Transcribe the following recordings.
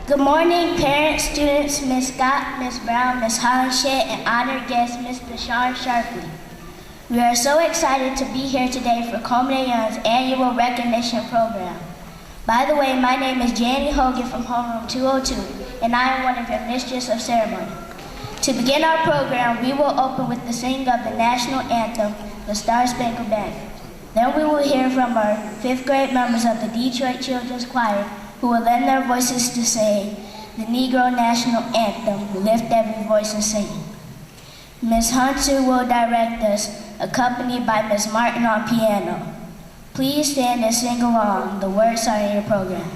Good morning, parents, students, Ms. Scott, Ms. Brown, Ms. Hollenshed, and honored guest, Ms. Bashar Sharpley. We are so excited to be here today for Culminate Young's annual recognition program. By the way, my name is Janie Hogan from Homeroom 202, and I am one of your mistress of ceremony. To begin our program, we will open with the singing of the national anthem, the Star Spangled Banner. Then we will hear from our 5th grade members of the Detroit Children's Choir, who will lend their voices to sing the Negro National Anthem, Lift Every Voice and Sing. Ms. Hunter will direct us, accompanied by Ms. Martin on piano. Please stand and sing along. The words are in your program.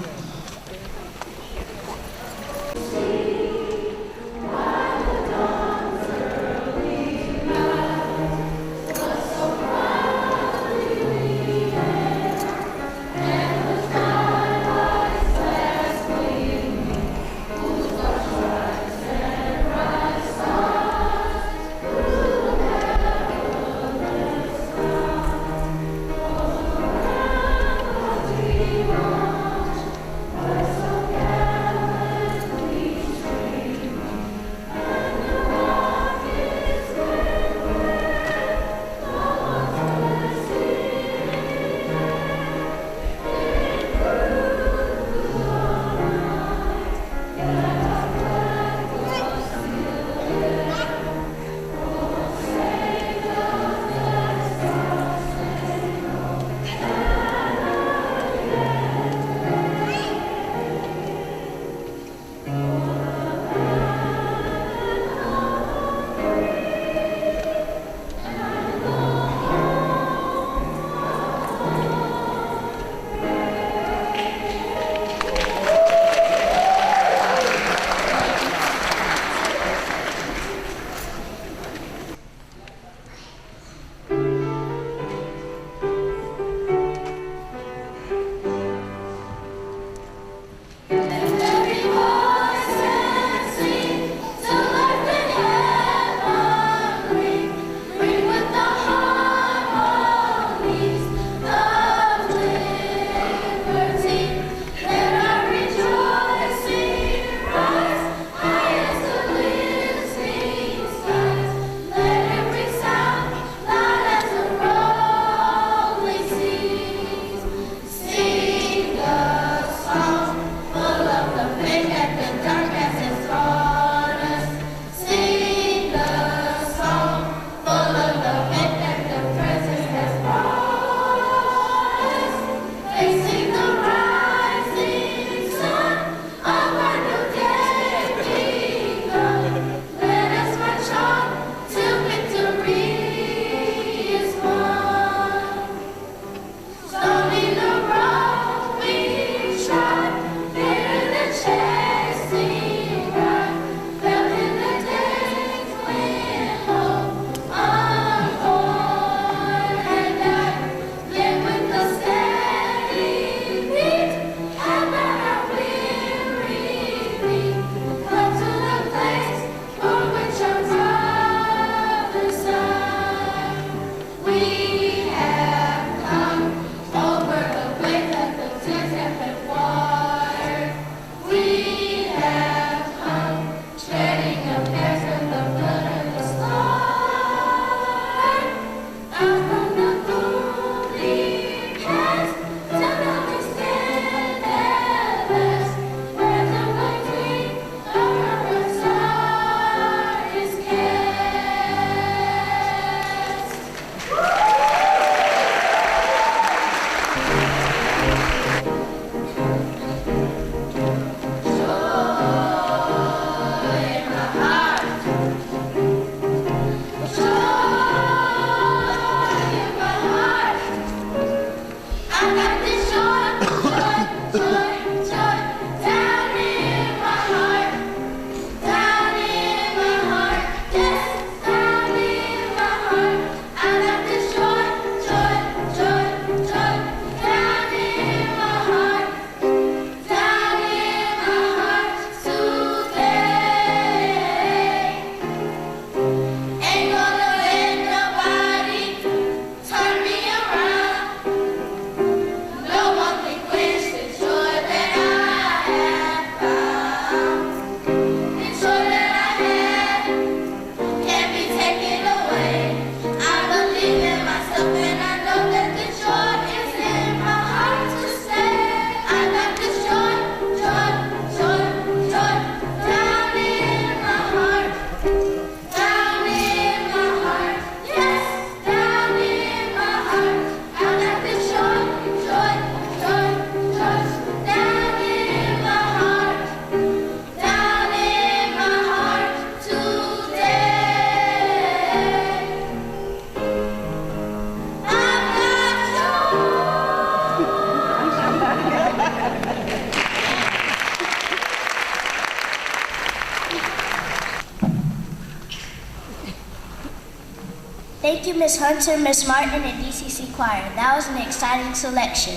Thank you, Ms. Hunter, Ms. Martin, and DCC Choir. That was an exciting selection.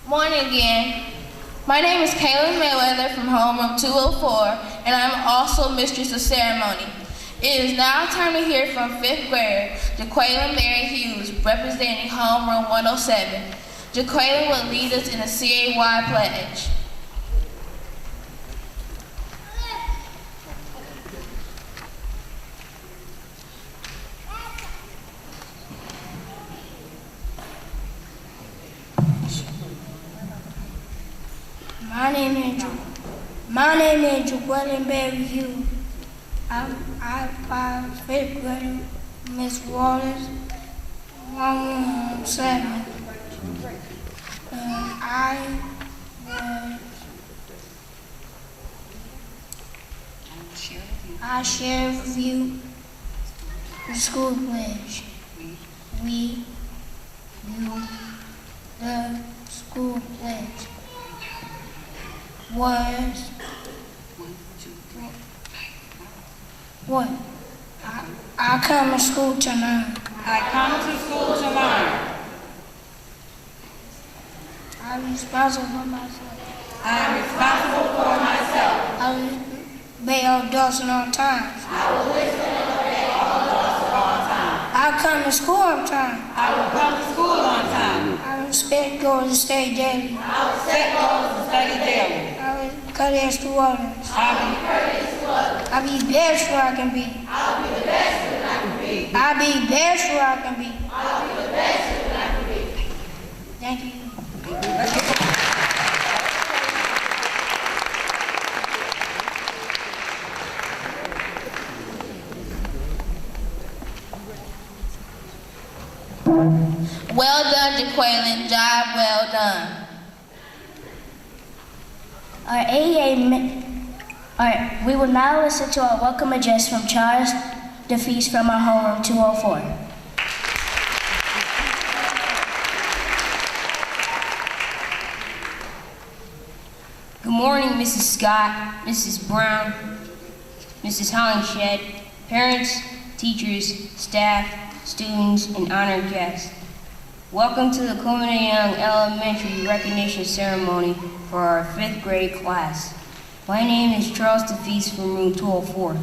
Morning again. My name is Kaylin Mayweather from homeroom 204, and I'm also mistress of ceremony. It is now time to hear from 5th grader, Jaqueline Mary Hughes, representing homeroom 107. Jaqueline will lead us in a CAY pledge. My name is Jaqueline Mary Hughes. I'm 5th grader, Miss Wallace, 117. I share with you the school pledge. We, you, the school pledge was what? I come to school to learn. I come to school to learn. I'm responsible for myself. I am responsible for myself. I will obey all adults at all times. I will listen and obey all adults at all times. I come to school on time. I will come to school on time. I respect goals and study daily. I will set goals and study daily. I will courteous to others. I will be courteous to others. I'll be best where I can be. I will be the best that I can be. I'll be best where I can be. I will be the best that I can be. Thank you. Well done, Jaqueline. Job well done. We will now listen to our welcome address from Charles DeFeast from our homeroom 204. Good morning, Mrs. Scott, Mrs. Brown, Mrs. Hollingshed, parents, teachers, staff, students, and honored guests. Welcome to the Coleman Young Elementary Recognition Ceremony for our 5th grade class. My name is Charles DeFeast from room 204.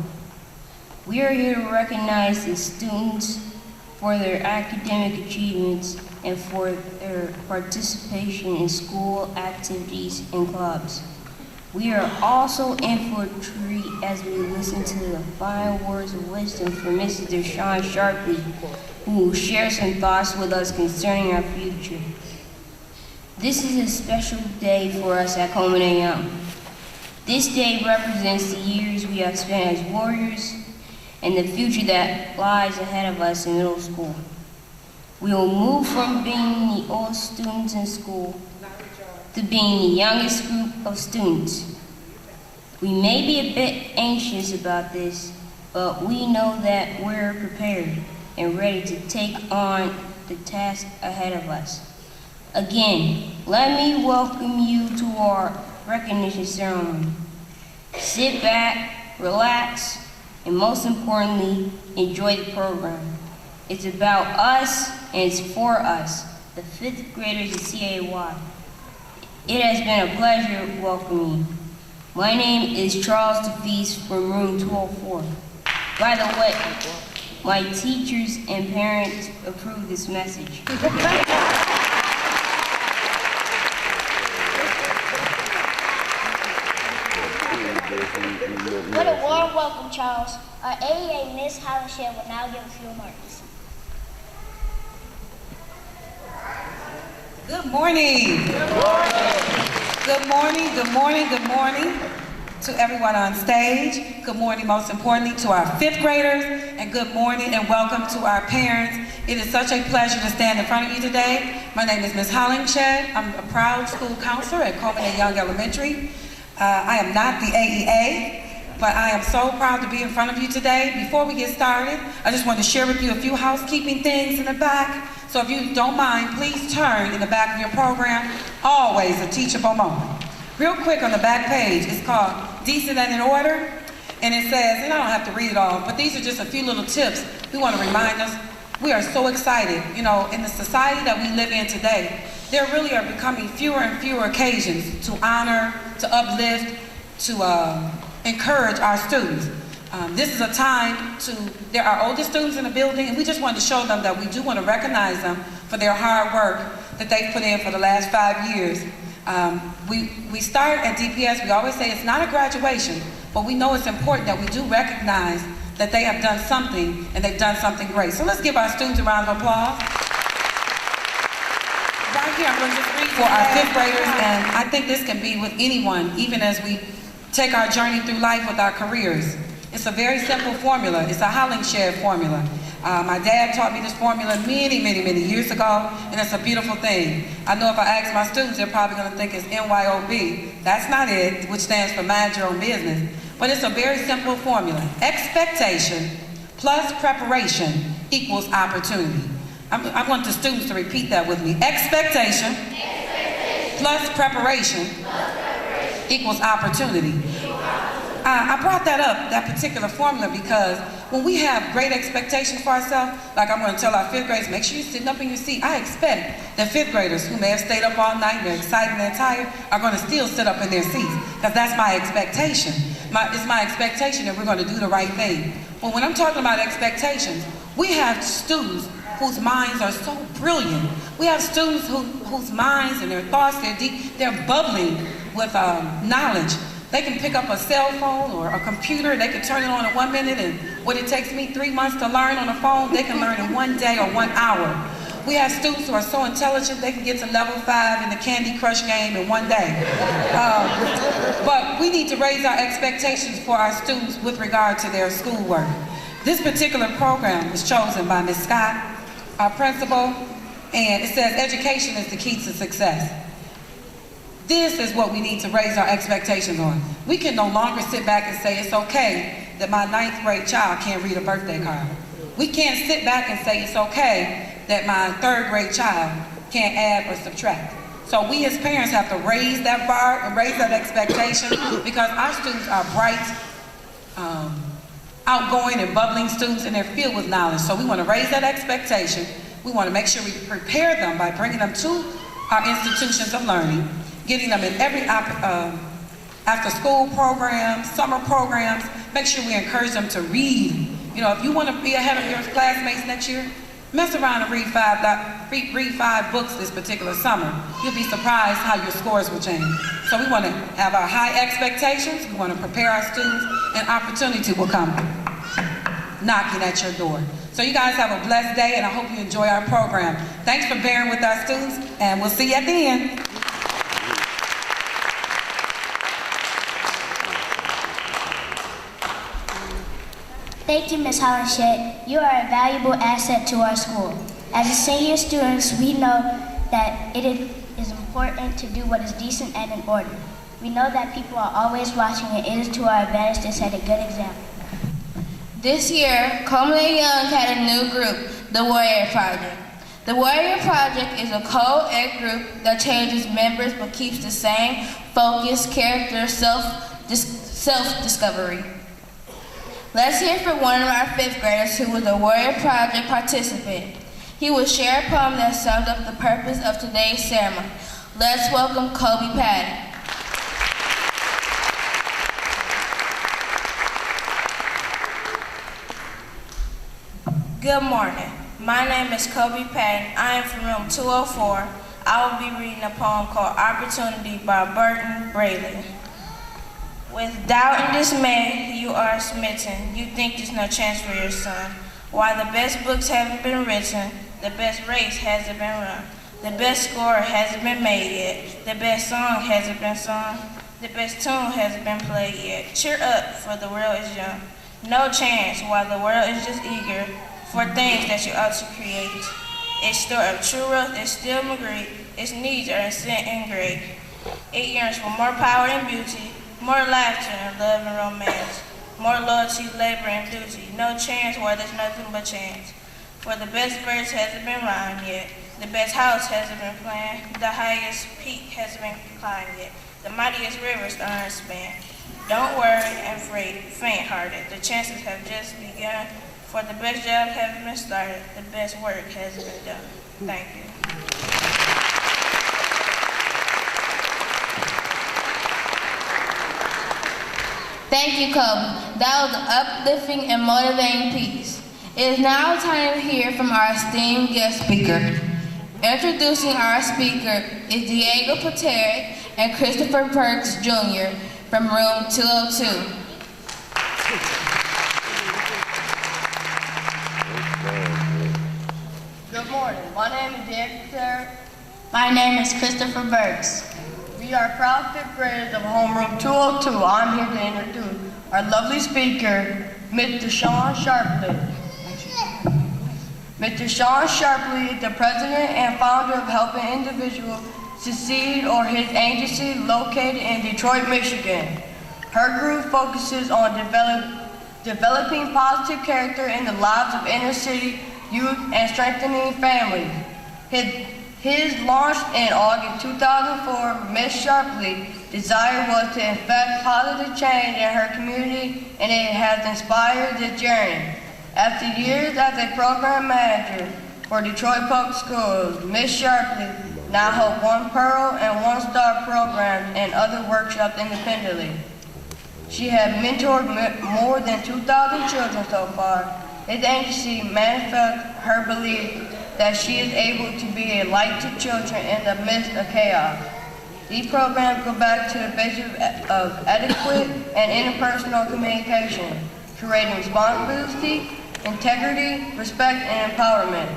We are here to recognize the students for their academic achievements and for their participation in school activities and clubs. We are also in for a treat as we listen to the fine words of wisdom from Mrs. Deshawn Sharpley, who will share some thoughts with us concerning our future. This is a special day for us at Coleman and Young. This day represents the years we have spent as warriors and the future that lies ahead of us in middle school. We will move from being the oldest students in school to being the youngest group of students. We may be a bit anxious about this, but we know that we're prepared and ready to take on the task ahead of us. Again, let me welcome you to our recognition ceremony. Sit back, relax, and most importantly, enjoy the program. It's about us and it's for us, the 5th graders at CAY. It has been a pleasure welcoming you. My name is Charles DeFeast from room 204. By the way, my teachers and parents approve this message. What a warm welcome, Charles. Our AEA, Miss Hollinshed, will now give a few remarks. Good morning. Good morning. Good morning, good morning, good morning to everyone on stage. Good morning, most importantly, to our fifth graders, and good morning and welcome to our parents. It is such a pleasure to stand in front of you today. My name is Ms. Hollinshed. I'm a proud school counselor at Coleman A. Young Elementary. I am not the AEA, but I am so proud to be in front of you today. Before we get started, I just want to share with you a few housekeeping things in the back. So if you don't mind, please turn in the back of your program. Always a teachable moment. Real quick on the back page, it's called Decent and in Order. And it says, and I don't have to read it all, but these are just a few little tips. We want to remind us, we are so excited. You know, in the society that we live in today, there really are becoming fewer and fewer occasions to honor, to uplift, to encourage our students. This is a time there are older students in the building, and we just want to show them that we do want to recognize them for their hard work that they've put in for the last 5 years. We start at DPS, we always say it's not a graduation, but we know it's important that we do recognize that they have done something, and they've done something great. So let's give our students a round of applause. Right here, I'm going to just read for our fifth graders, and I think this can be with anyone, even as we take our journey through life with our careers. It's a very simple formula. It's a Hollinshed formula. My dad taught me this formula many, many, many years ago, and it's a beautiful thing. I know if I ask my students, they're probably going to think it's MYOB. That's not it, which stands for Mind Your Own Business. But it's a very simple formula. Expectation plus preparation equals opportunity. I want the students to repeat that with me. Expectation plus preparation equals opportunity. I brought that up, that particular formula, because when we have great expectations for ourselves, like I'm going to tell our fifth graders, make sure you're sitting up in your seat. I expect that fifth graders who may have stayed up all night, they're excited and they're tired, are going to still sit up in their seats, because that's my expectation. It's my expectation that we're going to do the right thing. But when I'm talking about expectations, we have students whose minds are so brilliant. We have students whose minds and their thoughts, they're bubbling with knowledge. They can pick up a cell phone or a computer, they can turn it on in 1 minute, and what it takes me 3 months to learn on a phone, they can learn in 1 day or 1 hour. We have students who are so intelligent, they can get to level 5 in the Candy Crush game in 1 day. But we need to raise our expectations for our students with regard to their schoolwork. This particular program was chosen by Ms. Scott, our principal, and it says education is the key to success. This is what we need to raise our expectations on. We can no longer sit back and say it's okay that my 9th grade child can't read a birthday card. We can't sit back and say it's okay that my 3rd grade child can't add or subtract. So we as parents have to raise that bar and raise that expectation, because our students are bright, outgoing and bubbling students, and they're filled with knowledge. So we want to raise that expectation. We want to make sure we prepare them by bringing them to our institutions of learning, getting them in every after-school programs, summer programs. Make sure we encourage them to read. You know, if you want to be ahead of your classmates next year, mess around and read 5 books this particular summer. You'll be surprised how your scores will change. So we want to have our high expectations. We want to prepare our students, and opportunity will come knocking at your door. So you guys have a blessed day, and I hope you enjoy our program. Thanks for bearing with our students, and we'll see you at the end. Thank you, Ms. Hollinshed. You are a valuable asset to our school. As a senior students, we know that it is important to do what is decent and in order. We know that people are always watching, and it is to our advantage to set a good example. This year, Coleman A. Young had a new group, the Warrior Project. The Warrior Project is a co-ed group that changes members but keeps the same focus, character, self-discovery. Let's hear from one of our 5th graders who was a Warrior Project participant. He will share a poem that sums up the purpose of today's ceremony. Let's welcome Kobe Patty. Good morning. My name is Kobe Patton. I am from room 204. I will be reading a poem called Opportunity by Burton Brayley. With doubt and dismay, you are smitten. You think there's no chance for your son. Why the best books haven't been written, the best race hasn't been run, the best score hasn't been made yet, the best song hasn't been sung, the best tune hasn't been played yet. Cheer up, for the world is young. No chance, while the world is just eager for things that you ought to create. Its store of truth is still great, its needs are sent and great. It yearns for more power and beauty, more laughter and love and romance, more loyalty, labor, and duty. No chance where there's nothing but chance. For the best verse hasn't been rhymed yet, the best house hasn't been planned, the highest peak hasn't been climbed yet, the mightiest rivers aren't spanned. Don't worry and faint-hearted, the chances have just begun, for the best job hasn't been started, the best work hasn't been done. Thank you. Thank you, Kobe. That was an uplifting and motivating piece. It is now time to hear from our esteemed guest speaker. Introducing our speaker is Diego Paterick and Christopher Perks Jr. from room 202. Good morning. My name is Diego Paterick. My name is Christopher Burks. We are proud fifth graders of homeroom 202. I'm here to introduce our lovely speaker, Mr. Sean Sharpley. Mr. Sean Sharpley is the president and founder of Helping Individuals Succeed, or his agency located in Detroit, Michigan. Her group focuses on developing positive character in the lives of inner city youth and strengthening families. His launched in August 2004, Ms. Sharpley's desire was to effect positive change in her community, and it has inspired this journey. After years as a program manager for Detroit Public Schools, Ms. Sharpley now holds 1 Pearl and 1 Star programs and other workshops independently. She has mentored more than 2,000 children so far. His agency manifests her belief that she is able to be a light to children in the midst of chaos. These programs go back to the basics of adequate and interpersonal communication, creating responsibility, integrity, respect, and empowerment.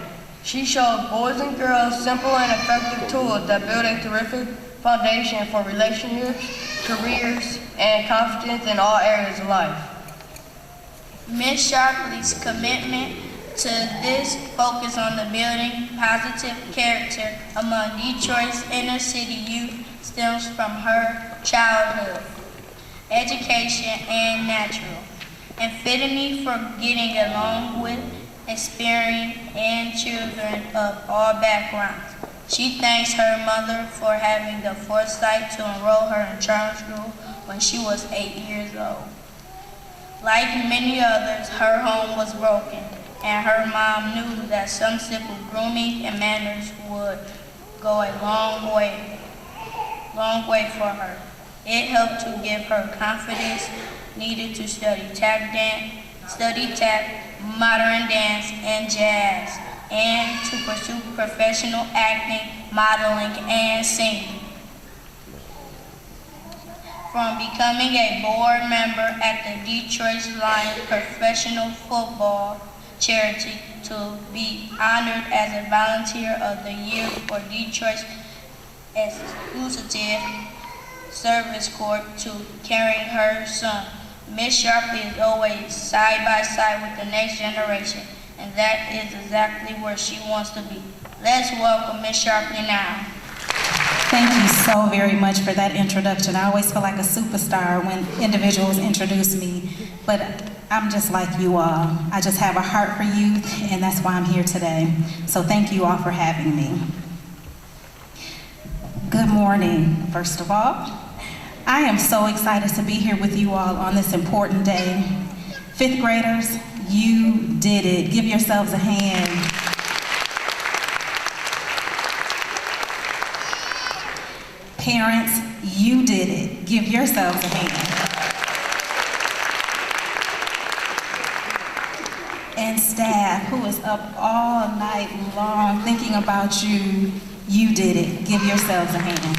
She shows boys and girls simple and effective tools that build a terrific foundation for relationships, careers, and confidence in all areas of life. Ms. Sharpley's commitment to this focus on the building positive character among Detroit's inner city youth stems from her childhood, education, and natural affinity for getting along with, experiencing, and children of all backgrounds. She thanks her mother for having the foresight to enroll her in charter school when she was 8 years old. Like many others, her home was broken, and her mom knew that some simple grooming and manners would go a long way for her. It helped to give her confidence needed to study tap, modern dance, and jazz, and to pursue professional acting, modeling, and singing. From becoming a board member at the Detroit Lions professional football charity to be honored as a volunteer of the year for Detroit's exclusive service corps to carrying her son. Ms. Sharpley is always side by side with the next generation, and that is exactly where she wants to be. Let's welcome Ms. Sharpley now. Thank you so very much for that introduction. I always feel like a superstar when individuals introduce me, but I'm just like you all. I just have a heart for youth, and that's why I'm here today. So thank you all for having me. Good morning, first of all. I am so excited to be here with you all on this important day. Fifth graders, you did it. Give yourselves a hand. Parents, you did it. Give yourselves a hand. And staff, who is up all night long thinking about you, you did it. Give yourselves a hand.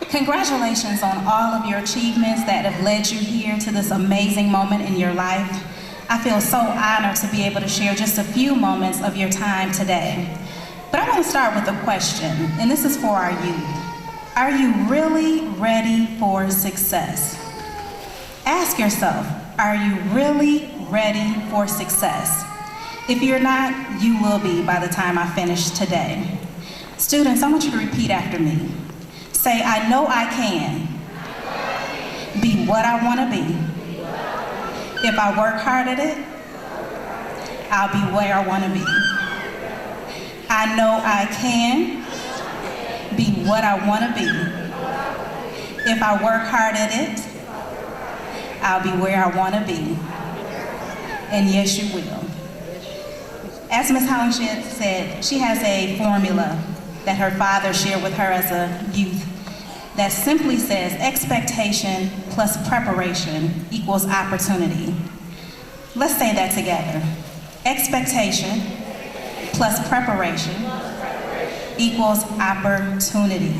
Congratulations on all of your achievements that have led you here to this amazing moment in your life. I feel so honored to be able to share just a few moments of your time today. But I want to start with a question, and this is for our youth. Are you really ready for success? Ask yourself, are you really ready for success? If you're not, you will be by the time I finish today. Students, I want you to repeat after me. Say, I know I can be what I want to be. If I work hard at it, I'll be where I want to be. I know I can be what I want to be. If I work hard at it, I'll be where I want to be. And yes, you will. As Ms. Hollingshed said, she has a formula that her father shared with her as a youth that simply says expectation plus preparation equals opportunity. Let's say that together. Expectation plus preparation equals opportunity.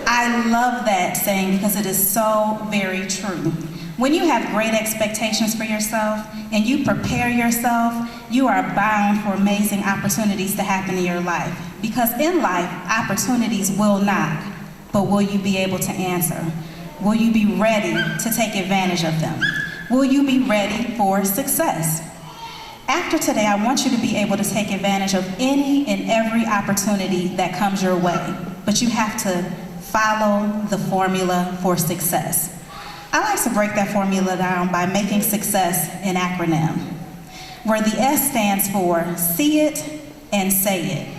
I love that saying because it is so very true. When you have great expectations for yourself and you prepare yourself, you are bound for amazing opportunities to happen in your life. Because in life, opportunities will knock, but will you be able to answer? Will you be ready to take advantage of them? Will you be ready for success? After today, I want you to be able to take advantage of any and every opportunity that comes your way, but you have to follow the formula for success. I like to break that formula down by making success an acronym, where the S stands for see it and say it.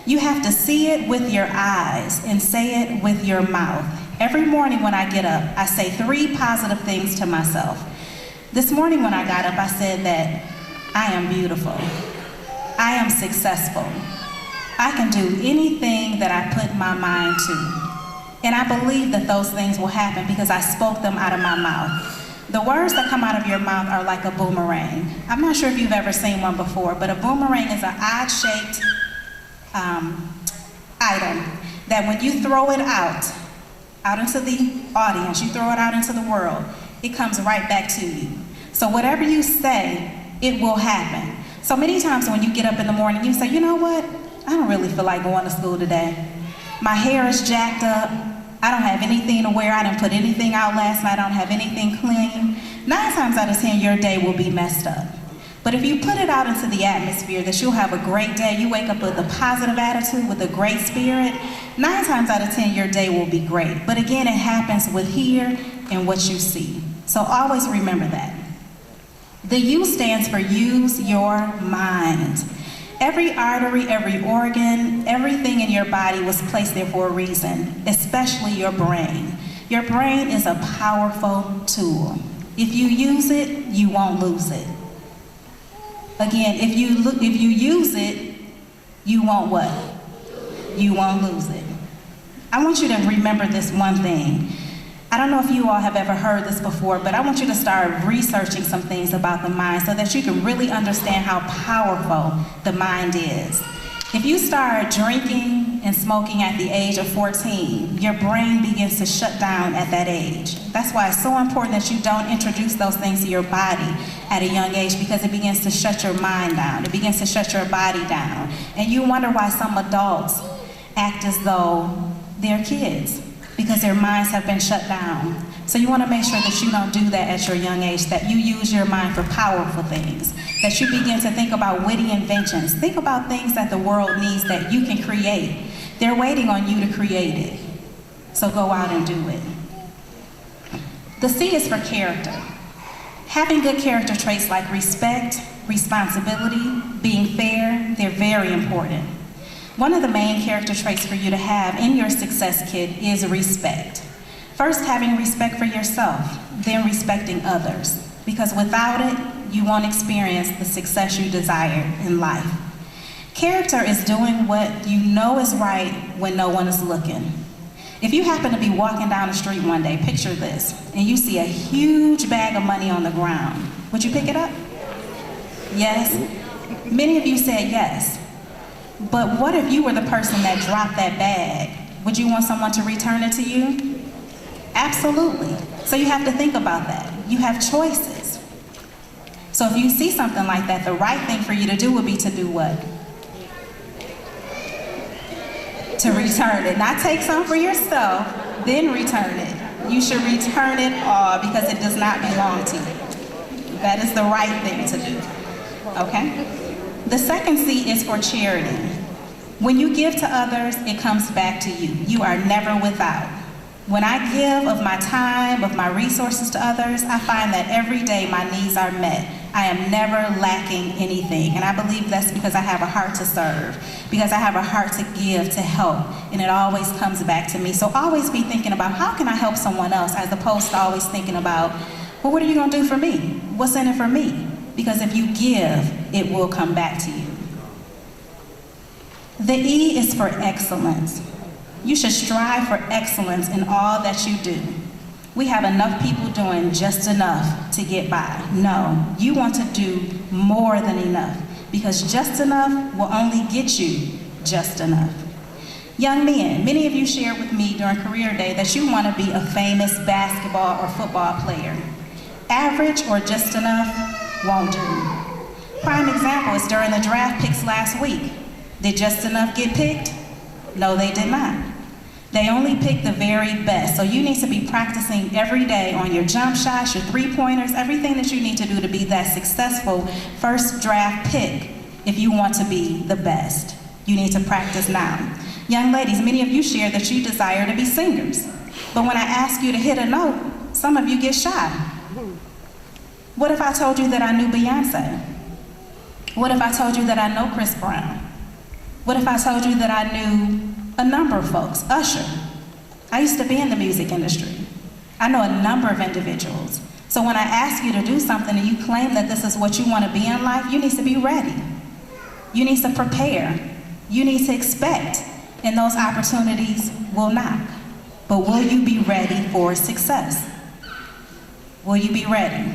You have to see it with your eyes and say it with your mouth. Every morning when I get up, I say 3 positive things to myself. This morning when I got up, I said that I am beautiful. I am successful. I can do anything that I put my mind to. And I believe that those things will happen because I spoke them out of my mouth. The words that come out of your mouth are like a boomerang. I'm not sure if you've ever seen one before, but a boomerang is an odd-shaped item that when you throw it out into the audience, you throw it out into the world, it comes right back to you. So whatever you say, it will happen. So many times when you get up in the morning, you say, you know what? I don't really feel like going to school today. My hair is jacked up. I don't have anything to wear. I didn't put anything out last night. I don't have anything clean. 9 times out of 10, your day will be messed up. But if you put it out into the atmosphere that you'll have a great day, you wake up with a positive attitude, with a great spirit, 9 times out of 10, your day will be great. But again, it happens with here and what you see. So always remember that. The U stands for use your mind. Every artery, every organ, everything in your body was placed there for a reason, especially your brain. Your brain is a powerful tool. If you use it, you won't lose it. Again, if you use it, you won't what? You won't lose it. I want you to remember this one thing. I don't know if you all have ever heard this before, but I want you to start researching some things about the mind so that you can really understand how powerful the mind is. If you start drinking and smoking at the age of 14, your brain begins to shut down at that age. That's why it's so important that you don't introduce those things to your body at a young age, because it begins to shut your mind down. It begins to shut your body down. And you wonder why some adults act as though they're kids, because their minds have been shut down. So you want to make sure that you don't do that at your young age, that you use your mind for powerful things, that you begin to think about witty inventions. Think about things that the world needs that you can create. They're waiting on you to create it. So go out and do it. The C is for character. Having good character traits like respect, responsibility, being fair, they're very important. One of the main character traits for you to have in your success kit is respect. First, having respect for yourself, then respecting others. Because without it, you won't experience the success you desire in life. Character is doing what you know is right when no one is looking. If you happen to be walking down the street one day, picture this, and you see a huge bag of money on the ground, would you pick it up? Yes? Many of you said yes. But what if you were the person that dropped that bag would you want someone to return it to you? Absolutely. So you have to think about that. You have choices. So if you see something like that, the right thing for you to do would be to do what? To return it. Not take some for yourself, then return it. You should return it all because it does not belong to you. That is the right thing to do. Okay? The second C is for charity. When you give to others, it comes back to you. You are never without. When I give of my time, of my resources to others, I find that every day my needs are met. I am never lacking anything. And I believe that's because I have a heart to serve, because I have a heart to give, to help, and it always comes back to me. So always be thinking about how can I help someone else as opposed to always thinking about, well, what are you gonna do for me? What's in it for me? Because if you give, it will come back to you. The E is for excellence. You should strive for excellence in all that you do. We have enough people doing just enough to get by. No, you want to do more than enough because just enough will only get you just enough. Young men, many of you shared with me during career day that you want to be a famous basketball or football player. Average or just enough won't do. Prime example is during the draft picks last week. Did just enough get picked? No, they did not. They only picked the very best. So you need to be practicing every day on your jump shots, your three-pointers, everything that you need to do to be that successful first draft pick if you want to be the best. You need to practice now. Young ladies, many of you share that you desire to be singers. But when I ask you to hit a note, some of you get shy. What if I told you that I knew Beyonce? What if I told you that I know Chris Brown? What if I told you that I knew a number of folks? Usher. I used to be in the music industry. I know a number of individuals. So when I ask you to do something and you claim that this is what you want to be in life, you need to be ready. You need to prepare. You need to expect. And those opportunities will knock. But will you be ready for success? Will you be ready?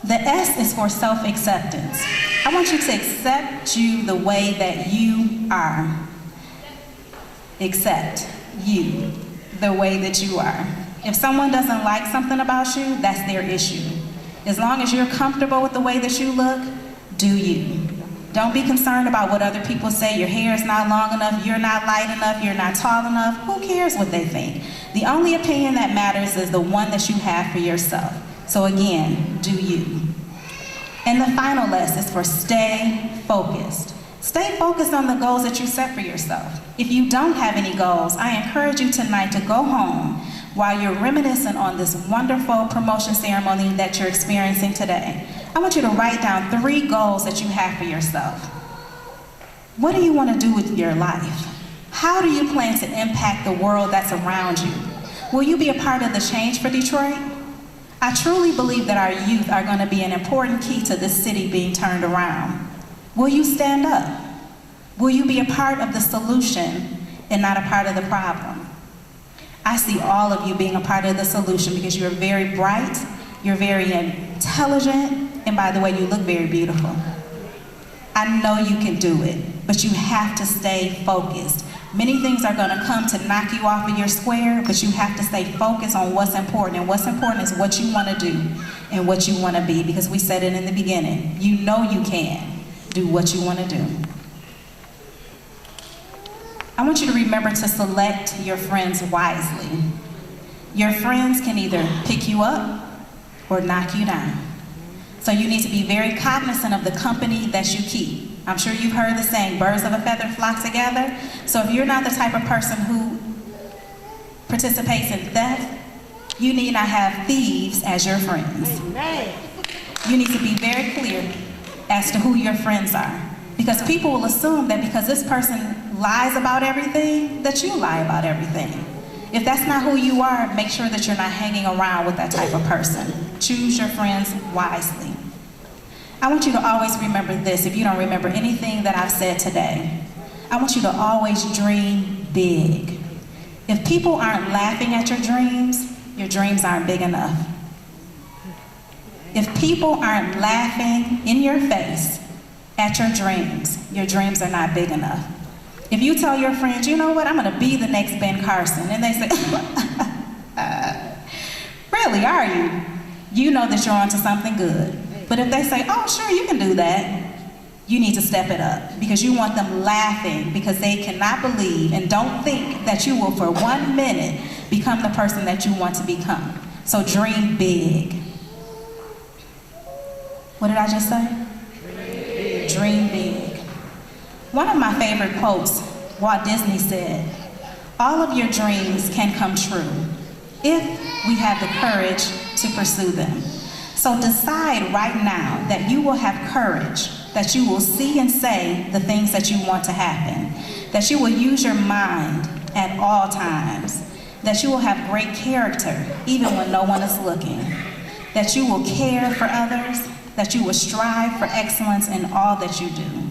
The S is for self-acceptance. I want you to accept you the way that you are. Accept you the way that you are. If someone doesn't like something about you, that's their issue. As long as you're comfortable with the way that you look, do you. Don't be concerned about what other people say. Your hair is not long enough, you're not light enough, you're not tall enough. Who cares what they think? The only opinion that matters is the one that you have for yourself. So again, do you. And the final S is for stay focused. Stay focused on the goals that you set for yourself. If you don't have any goals, I encourage you tonight to go home while you're reminiscing on this wonderful promotion ceremony that you're experiencing today. I want you to write down 3 goals that you have for yourself. What do you want to do with your life? How do you plan to impact the world that's around you? Will you be a part of the change for Detroit? I truly believe that our youth are going to be an important key to this city being turned around. Will you stand up? Will you be a part of the solution and not a part of the problem? I see all of you being a part of the solution because you're very bright, you're very intelligent, and by the way, you look very beautiful. I know you can do it, but you have to stay focused. Many things are going to come to knock you off of your square, but you have to stay focused on what's important. And what's important is what you want to do and what you want to be, because we said it in the beginning. You know you can do what you want to do. I want you to remember to select your friends wisely. Your friends can either pick you up or knock you down. So you need to be very cognizant of the company that you keep. I'm sure you've heard the saying, birds of a feather flock together. So if you're not the type of person who participates in theft, you need not have thieves as your friends. You need to be very clear as to who your friends are. Because people will assume that because this person lies about everything, that you lie about everything. If that's not who you are, make sure that you're not hanging around with that type of person. Choose your friends wisely. I want you to always remember this, if you don't remember anything that I've said today. I want you to always dream big. If people aren't laughing at your dreams aren't big enough. If people aren't laughing in your face at your dreams are not big enough. If you tell your friends, you know what, I'm gonna be the next Ben Carson, and they say, really, are you? You know that you're onto something good. But if they say, oh, sure, you can do that, you need to step it up because you want them laughing because they cannot believe and don't think that you will for 1 minute become the person that you want to become. So dream big. What did I just say? Dream big. One of my favorite quotes, Walt Disney said, all of your dreams can come true if we have the courage to pursue them. So decide right now that you will have courage, that you will see and say the things that you want to happen, that you will use your mind at all times, that you will have great character even when no one is looking, that you will care for others, that you will strive for excellence in all that you do.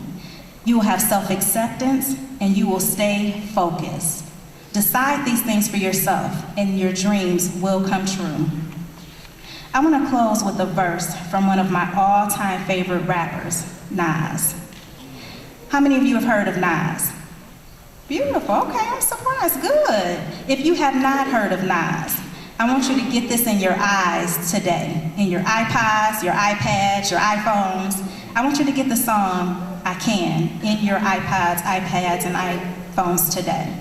You will have self-acceptance and you will stay focused. Decide these things for yourself and your dreams will come true. I want to close with a verse from one of my all-time favorite rappers, Nas. How many of you have heard of Nas? Beautiful, okay, I'm surprised, good. If you have not heard of Nas, I want you to get this in your eyes today, in your iPods, your iPads, your iPhones. I want you to get the song, I Can, in your iPods, iPads, and iPhones today.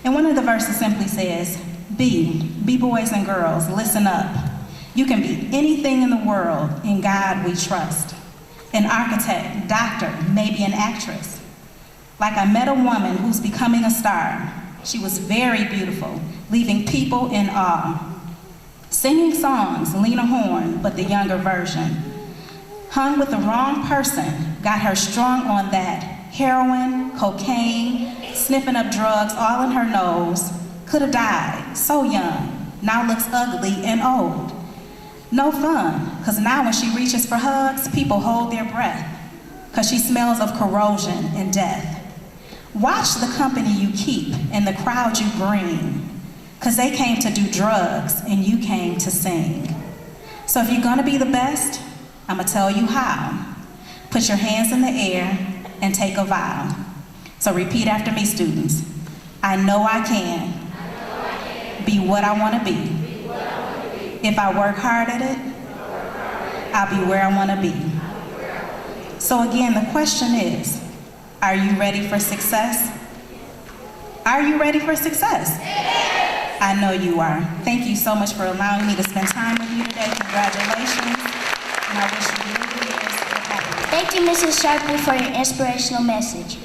And one of the verses simply says, be boys and girls, listen up. You can be anything in the world, in God we trust. An architect, doctor, maybe an actress. Like I met a woman who's becoming a star. She was very beautiful, leaving people in awe. Singing songs, Lena Horne, but the younger version. Hung with the wrong person, got her strung on that. Heroin, cocaine, sniffing up drugs all in her nose. Could have died, so young, now looks ugly and old. No fun, because now when she reaches for hugs, people hold their breath, because she smells of corrosion and death. Watch the company you keep and the crowd you bring, because they came to do drugs and you came to sing. So if you're gonna be the best, I'm gonna tell you how. Put your hands in the air and take a vow. So repeat after me, students. I know I can be what I wanna be. If I work hard at it, I'll be where I want to be. So again, the question is, are you ready for success? Are you ready for success? I know you are. Thank you so much for allowing me to spend time with you today. Congratulations. And I wish you many years of happiness. Thank you, Mrs. Sharpley, for your inspirational message.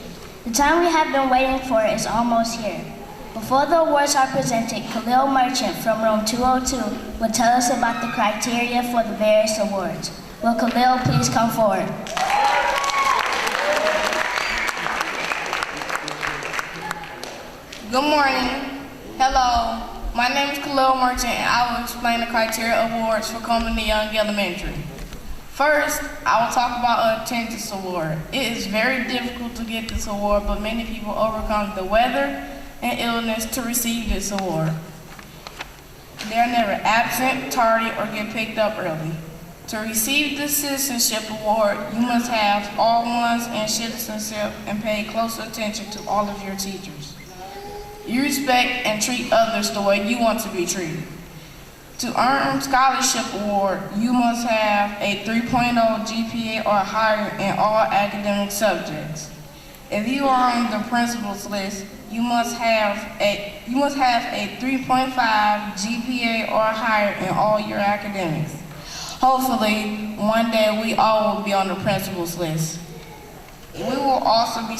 The time we have been waiting for is almost here. Before the awards are presented, Khalil Merchant from room 202 will tell us about the criteria for the various awards. Will Khalil please come forward? Good morning. Hello. My name is Khalil Merchant and I will explain the criteria awards for Coleman Young Elementary. First, I will talk about an attendance award. It is very difficult to get this award, but many people overcome the weather and illness to receive this award. They are never absent, tardy, or get picked up early. To receive the citizenship award, you must have all ones in citizenship and pay close attention to all of your teachers. You respect and treat others the way you want to be treated. To earn scholarship award, you must have a 3.0 GPA or higher in all academic subjects. If you are on the principal's list, you must have a 3.5 GPA or higher in all your academics. Hopefully, one day we all will be on the principal's list. We will also be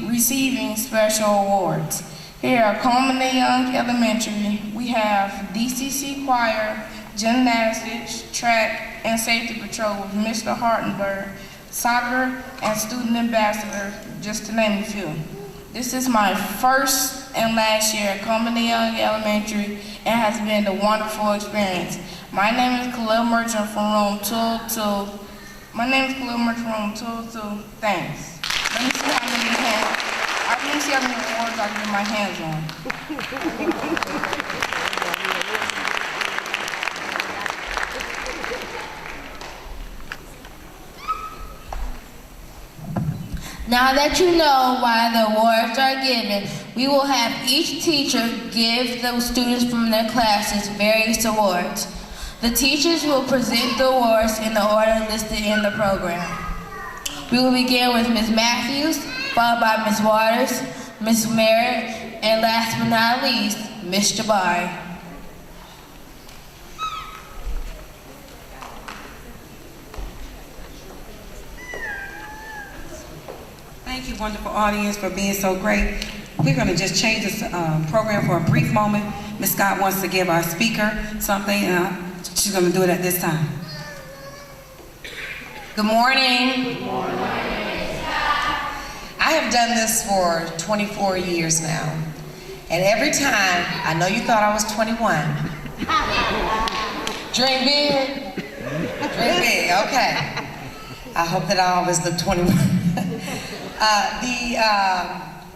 receiving special awards. Here at Coleman Young Elementary, we have DCC Choir, Gymnastics, Track, and Safety Patrol with Mr. Hartenberg, Soccer, and Student Ambassador, just to name a few. This is my first and last year at Coleman Young Elementary and has been a wonderful experience. My name is Khalil Merchant from room 202. Thanks. Let me see how many awards I can get my hands on. Now that you know why the awards are given, we will have each teacher give the students from their classes various awards. The teachers will present the awards in the order listed in the program. We will begin with Ms. Matthews, followed by Ms. Waters, Ms. Merritt, and last but not least, Ms. Jabari. Thank you, wonderful audience, for being so great. We're going to just change this program for a brief moment. Ms. Scott wants to give our speaker something, and she's going to do it at this time. Good morning. Good morning. I have done this for 24 years now, and every time, I know you thought I was 21. Dream big? Dream big, okay. I hope that I always look 21.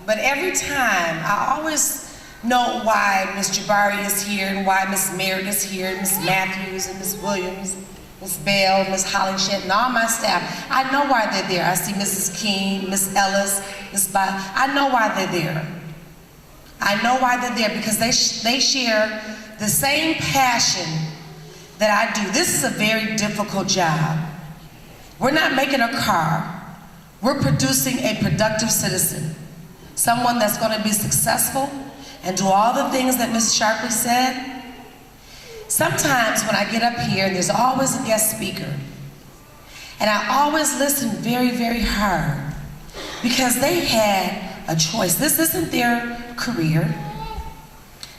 But every time, I always know why Ms. Jabari is here and why Ms. Merritt is here, Ms. Matthews and Ms. Williams, Ms. Bell, Ms. Hollingshed, and all my staff. I know why they're there. I see Mrs. King, Ms. Ellis, Ms. I know why they're there. I know why they're there because they share the same passion that I do. This is a very difficult job. We're not making a car. We're producing a productive citizen, someone that's going to be successful and do all the things that Ms. Sharpley said. Sometimes when I get up here, there's always a guest speaker, and I always listen very, very hard because they had a choice. This isn't their career.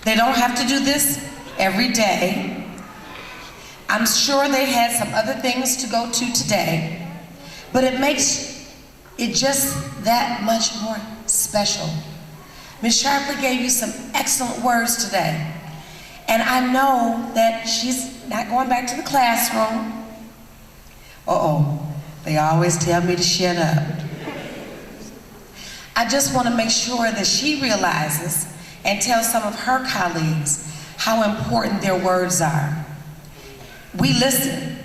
They don't have to do this every day. I'm sure they had some other things to go to today, but it makes it just that much more special. Ms. Sharpley gave you some excellent words today, and I know that she's not going back to the classroom. They always tell me to shut up. I just want to make sure that she realizes and tells some of her colleagues how important their words are. We listen,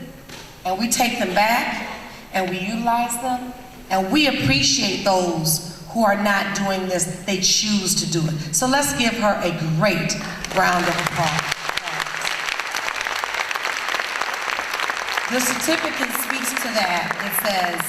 and we take them back, and we utilize them, and we appreciate those who are not doing this. They choose to do it. So let's give her a great round of applause. The certificate speaks to that. It says,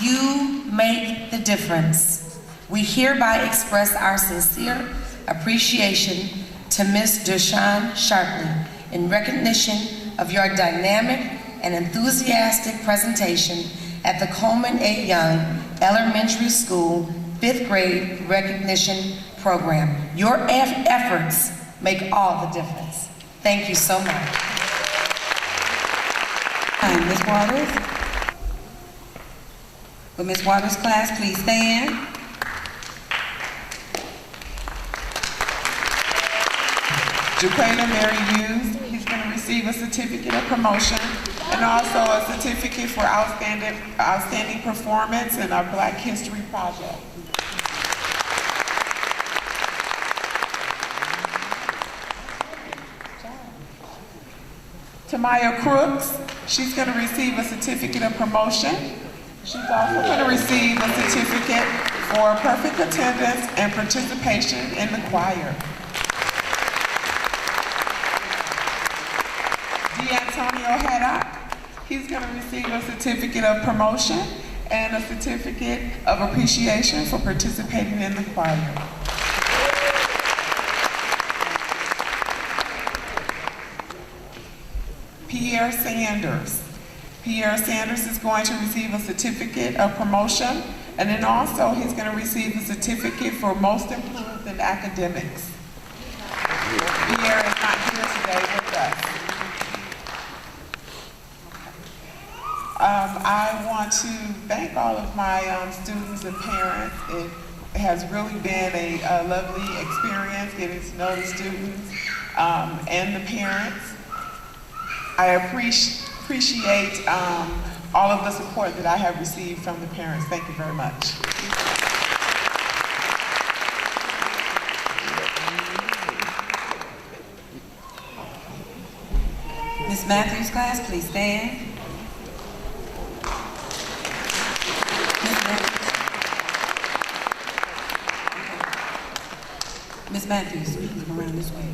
"You make the difference. We hereby express our sincere appreciation to Ms. Deshawn Sharpley in recognition of your dynamic and enthusiastic presentation at the Coleman A. Young Elementary School 5th grade recognition program. Your efforts make all the difference." Thank you so much. Ms. Waters. Will Ms. Waters' class please stand? Jaquana Mary Hughes, he's going to receive a certificate of promotion and also a certificate for outstanding performance in our Black History Project. Tamaya Crooks, she's going to receive a certificate of promotion. She's also going to receive a certificate for perfect attendance and participation in the choir. D'Antonio Haddock, he's going to receive a certificate of promotion and a certificate of appreciation for participating in the choir. Pierre Sanders. Pierre Sanders is going to receive a certificate of promotion, and then also he's going to receive a certificate for most improved in academics. Pierre is not here today with us. I want to thank all of my students and parents. It has really been a lovely experience getting to know the students and the parents. I appreciate all of the support that I have received from the parents. Thank you very much. Ms. Matthews' class, please stand. Ms. Matthews. Matthews, you can come around this way.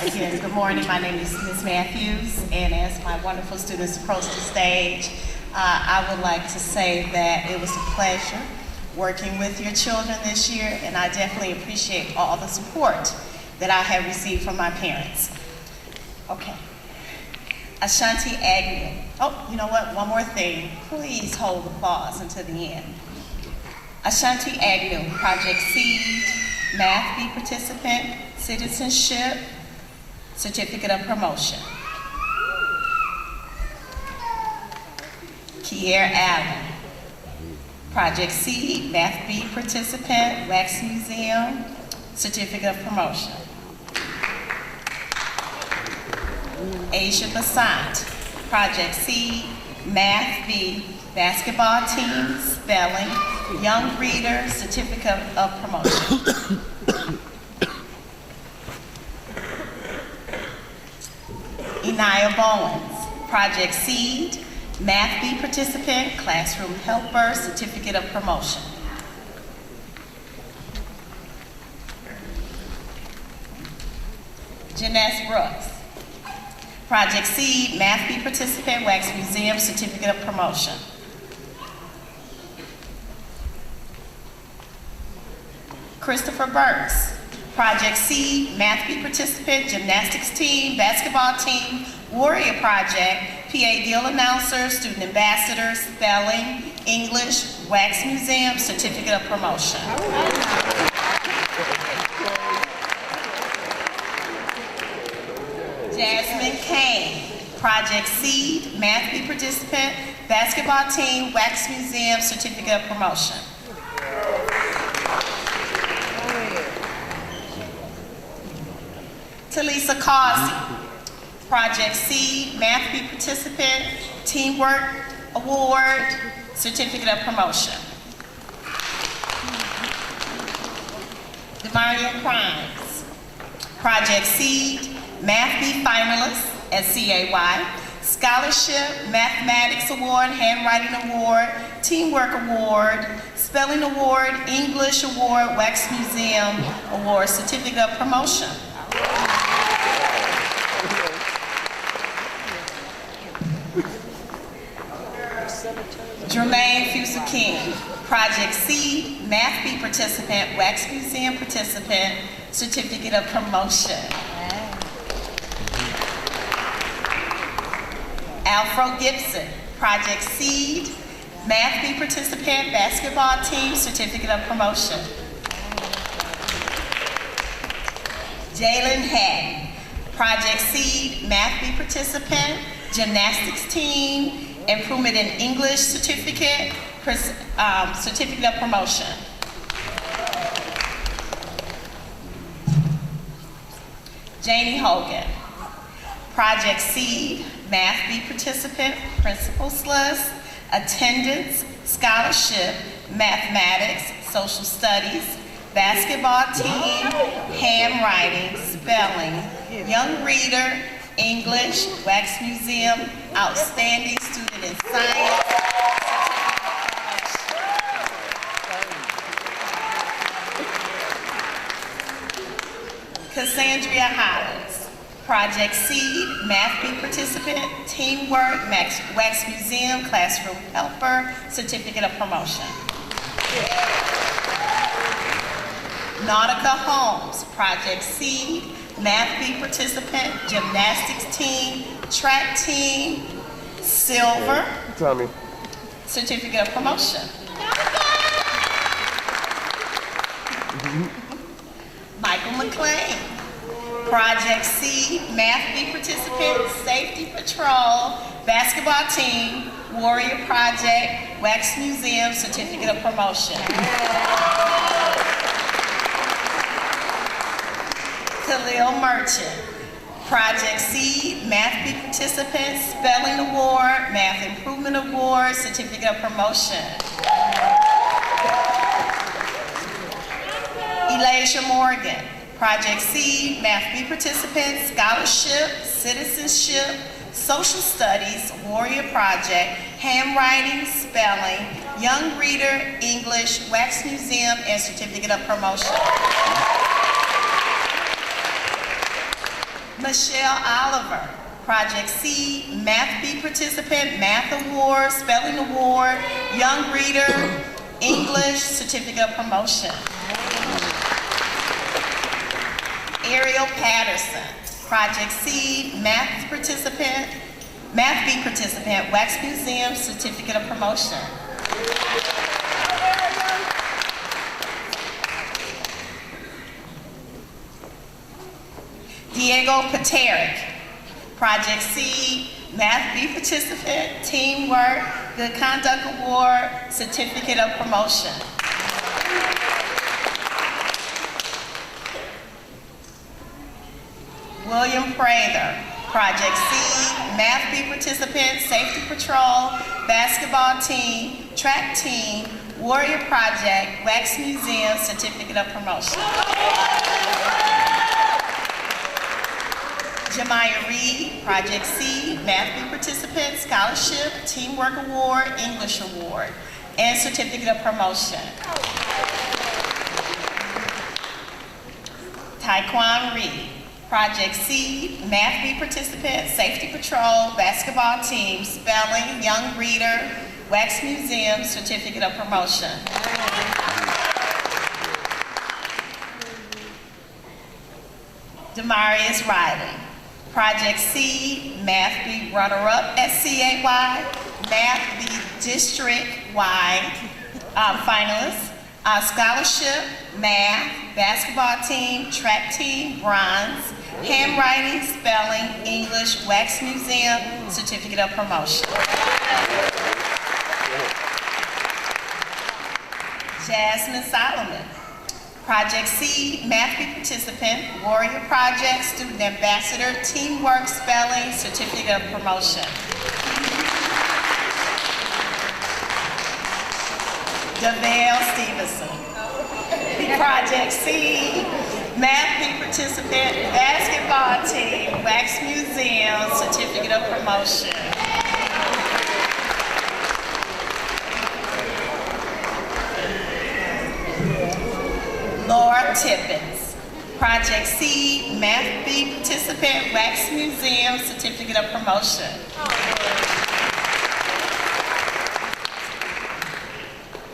Again, good morning. My name is Ms. Matthews, and as my wonderful students approach the stage, I would like to say that it was a pleasure working with your children this year, and I definitely appreciate all the support that I have received from my parents. Okay. Ashanti Agnew. Oh, you know what? One more thing. Please hold applause until the end. Ashanti Agnew, Project Seed, Math B participant, citizenship, certificate of promotion. Kier Allen, Project Seed, Math B participant, Wax Museum, certificate of promotion. Asia Basant, Project Seed, Math B, basketball team, spelling, young reader, certificate of promotion. Inaya Bowens, Project Seed, Math B participant, classroom helper, certificate of promotion. Janess Brooks, Project Seed, Math B participant, Wax Museum, certificate of promotion. Christopher Burks, Project Seed, Math B participant, gymnastics team, basketball team, Warrior Project, PA Deal announcer, student ambassador, spelling, English, Wax Museum, certificate of promotion. Jasmine Kane, Project Seed, Math B participant, basketball team, Wax Museum, certificate of promotion. Talisa Causey, Project Seed, Math B participant, Teamwork Award, certificate of promotion. Demaria Crimes, Project Seed, Math B finalist at CAY, Scholarship, Mathematics Award, Handwriting Award, Teamwork Award, Spelling Award, English Award, Wax Museum Award, certificate of promotion. Jermaine Fuser King, Project Seed, Math B participant, Wax Museum participant, certificate of promotion. Alfred Gibson, Project Seed, Math B participant, basketball team, certificate of promotion. Jalen Hatton, Project Seed, Math B participant, gymnastics team, improvement in English certificate, certificate of promotion. Janie Hogan, Project Seed, Math B participant, Principal's List, attendance, scholarship, mathematics, social studies, basketball team, handwriting, spelling, young reader, English, Wax Museum, outstanding student in science, Cassandra Hollins, Project Seed, Math B participant, Teamwork, Wax Museum, classroom helper, certificate of promotion. Nautica Holmes, Project Seed, Math B participant, gymnastics team, track team, silver, Tommy, certificate of promotion. Michael McLean, Project Seed, Math B participant, safety patrol, Basketball team, Warrior Project, Wax Museum, Certificate of Promotion. Khalil Merchant, Project C, Math B Participant, Spelling Award, Math Improvement Award, Certificate of Promotion. Elijah Morgan, Project C, Math B Participant, Scholarship, Citizenship, Social Studies, Warrior Project, Handwriting, Spelling, Young Reader, English, Wax Museum, and Certificate of Promotion. Michelle Oliver, Project C, Math B Participant, Math Award, Spelling Award, Young Reader, English, Certificate of Promotion. Ariel Patterson, Project C, Math B Participant, Wax Museum, Certificate of Promotion. Diego Paterick, Project C, Math B Participant, Teamwork, Good Conduct Award, Certificate of Promotion. William Prather, Project C, Math B Participant, Safety Patrol, Basketball Team, Track Team, Warrior Project, Wax Museum, Certificate of Promotion. Jemiah Reed, Project C, Math B Participant, Scholarship, Teamwork Award, English Award, and Certificate of Promotion. Taekwon Reed, Project C, Math B Participant, Safety Patrol, Basketball Team, Spelling, Young Reader, Wax Museum, Certificate of Promotion. Demarius Riley, Project C, Math B Runner-Up at CAY, Math B District-wide finalists, Scholarship, Math, Basketball Team, Track Team, Bronze, Handwriting, Spelling, English, Wax Museum, Certificate of Promotion. Jasmine Solomon, Project C, Math B Participant, Warrior Project, Student Ambassador, Teamwork, Spelling, Certificate of Promotion. Davale Stevenson, Project C, Math B Participant, Basketball Team, Wax Museum, Certificate of Promotion. Laura Tippins, Project C, Math B Participant, Wax Museum, Certificate of Promotion.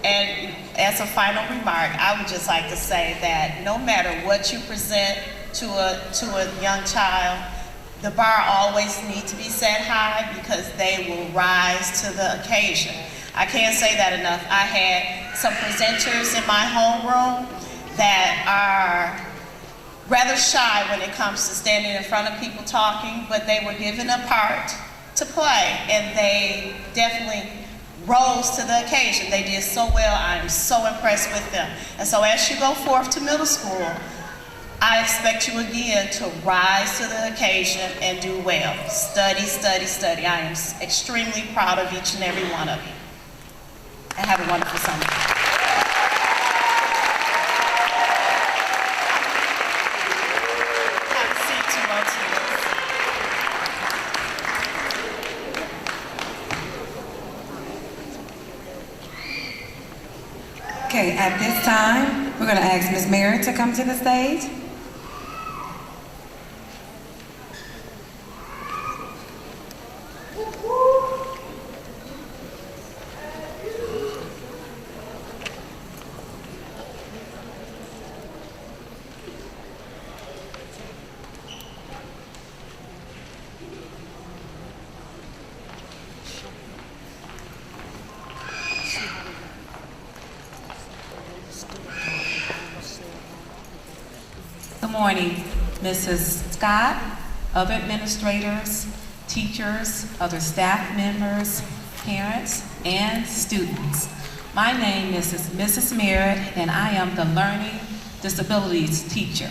And as a final remark, I would just like to say that no matter what you present to a young child, the bar always needs to be set high because they will rise to the occasion. I can't say that enough. I had some presenters in my homeroom that are rather shy when it comes to standing in front of people talking, but they were given a part to play, and they definitely rose to the occasion. They did so well. I am so impressed with them. And so as you go forth to middle school, I expect you again to rise to the occasion and do well. Study, study, study. I am extremely proud of each and every one of you. And have a wonderful summer. Have a seat, 202. Okay, at this time, we're going to ask Ms. Merritt to come to the stage. Good morning, Mrs. Scott, other administrators, teachers, other staff members, parents, and students. My name is Mrs. Merritt, and I am the Learning Disabilities teacher.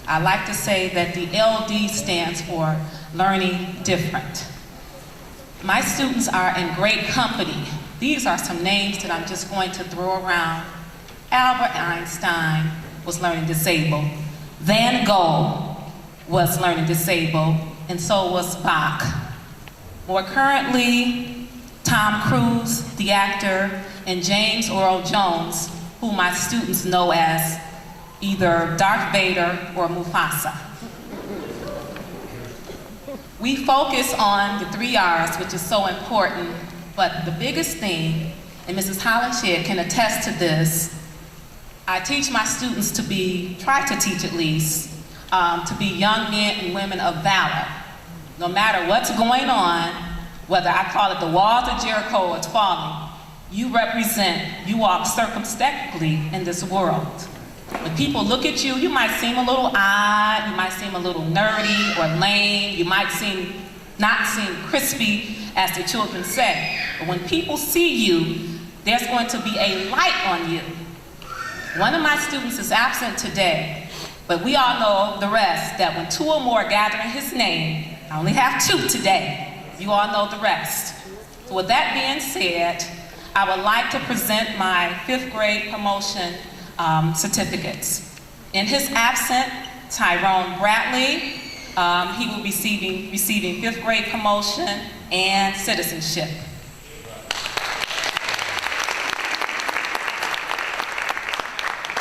I like to say that the LD stands for Learning Different. My students are in great company. These are some names that I'm just going to throw around. Albert Einstein was learning disabled. Van Gogh was learning disabled, and so was Bach. More currently, Tom Cruise, the actor, and James Earl Jones, who my students know as either Darth Vader or Mufasa. We focus on the 3 R's, which is so important, but the biggest thing, and Mrs. Hollenshed can attest to this, I teach my students to be, try to teach at least, to be young men and women of valor. No matter what's going on, whether I call it the walls of Jericho or it's falling, you represent, you walk circumspectly in this world. When people look at you, you might seem a little odd, you might seem a little nerdy or lame, you might not seem crispy, as the children say. But when people see you, there's going to be a light on you. One of my students is absent today, but we all know the rest, that when 2 or more gather in his name, I only have 2 today, you all know the rest. So with that being said, I would like to present my 5th grade promotion certificates. In his absence, Tyrone Bradley, he will be receiving 5th grade promotion and citizenship.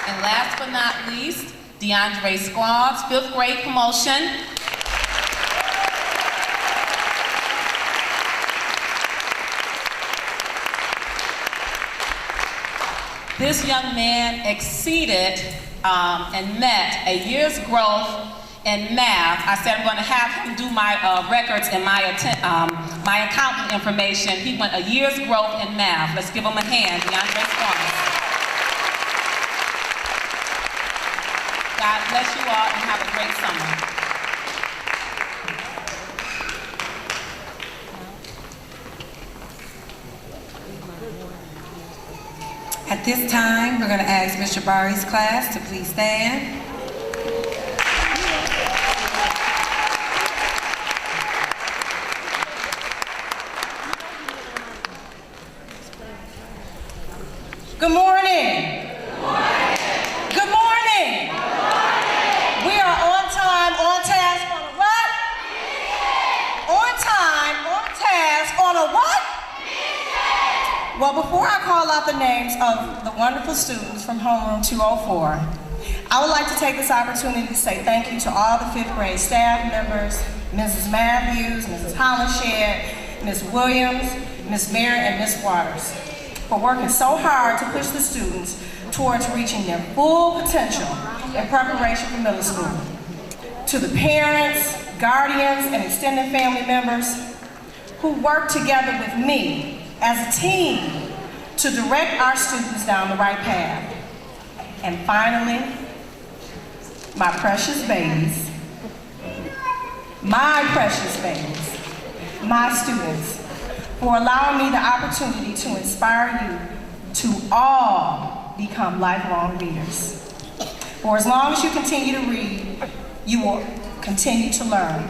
And last but not least, DeAndre Squads, 5th grade promotion. This young man exceeded and met a year's growth in math. I said I'm going to have him do my records and my accounting information. He went a year's growth in math. Let's give him a hand, DeAndre Squads. God bless you all and have a great summer. At this time, we're going to ask Mr. Bari's class to please stand. Good morning. Good morning. We are on time, on task, on a what? On time, on task, on a what? Well, before I call out the names of the wonderful students from homeroom 204, I would like to take this opportunity to say thank you to all the 5th grade staff members, Mrs. Matthews, Mrs. Hollenshed, Ms. Williams, Ms. Merritt, and Ms. Waters, for working so hard to push the students towards reaching their full potential in preparation for middle school. To the parents, guardians, and extended family members who work together with me as a team to direct our students down the right path. And finally, my precious babies, my students, for allowing me the opportunity to inspire you to all become lifelong readers. For as long as you continue to read, you will continue to learn.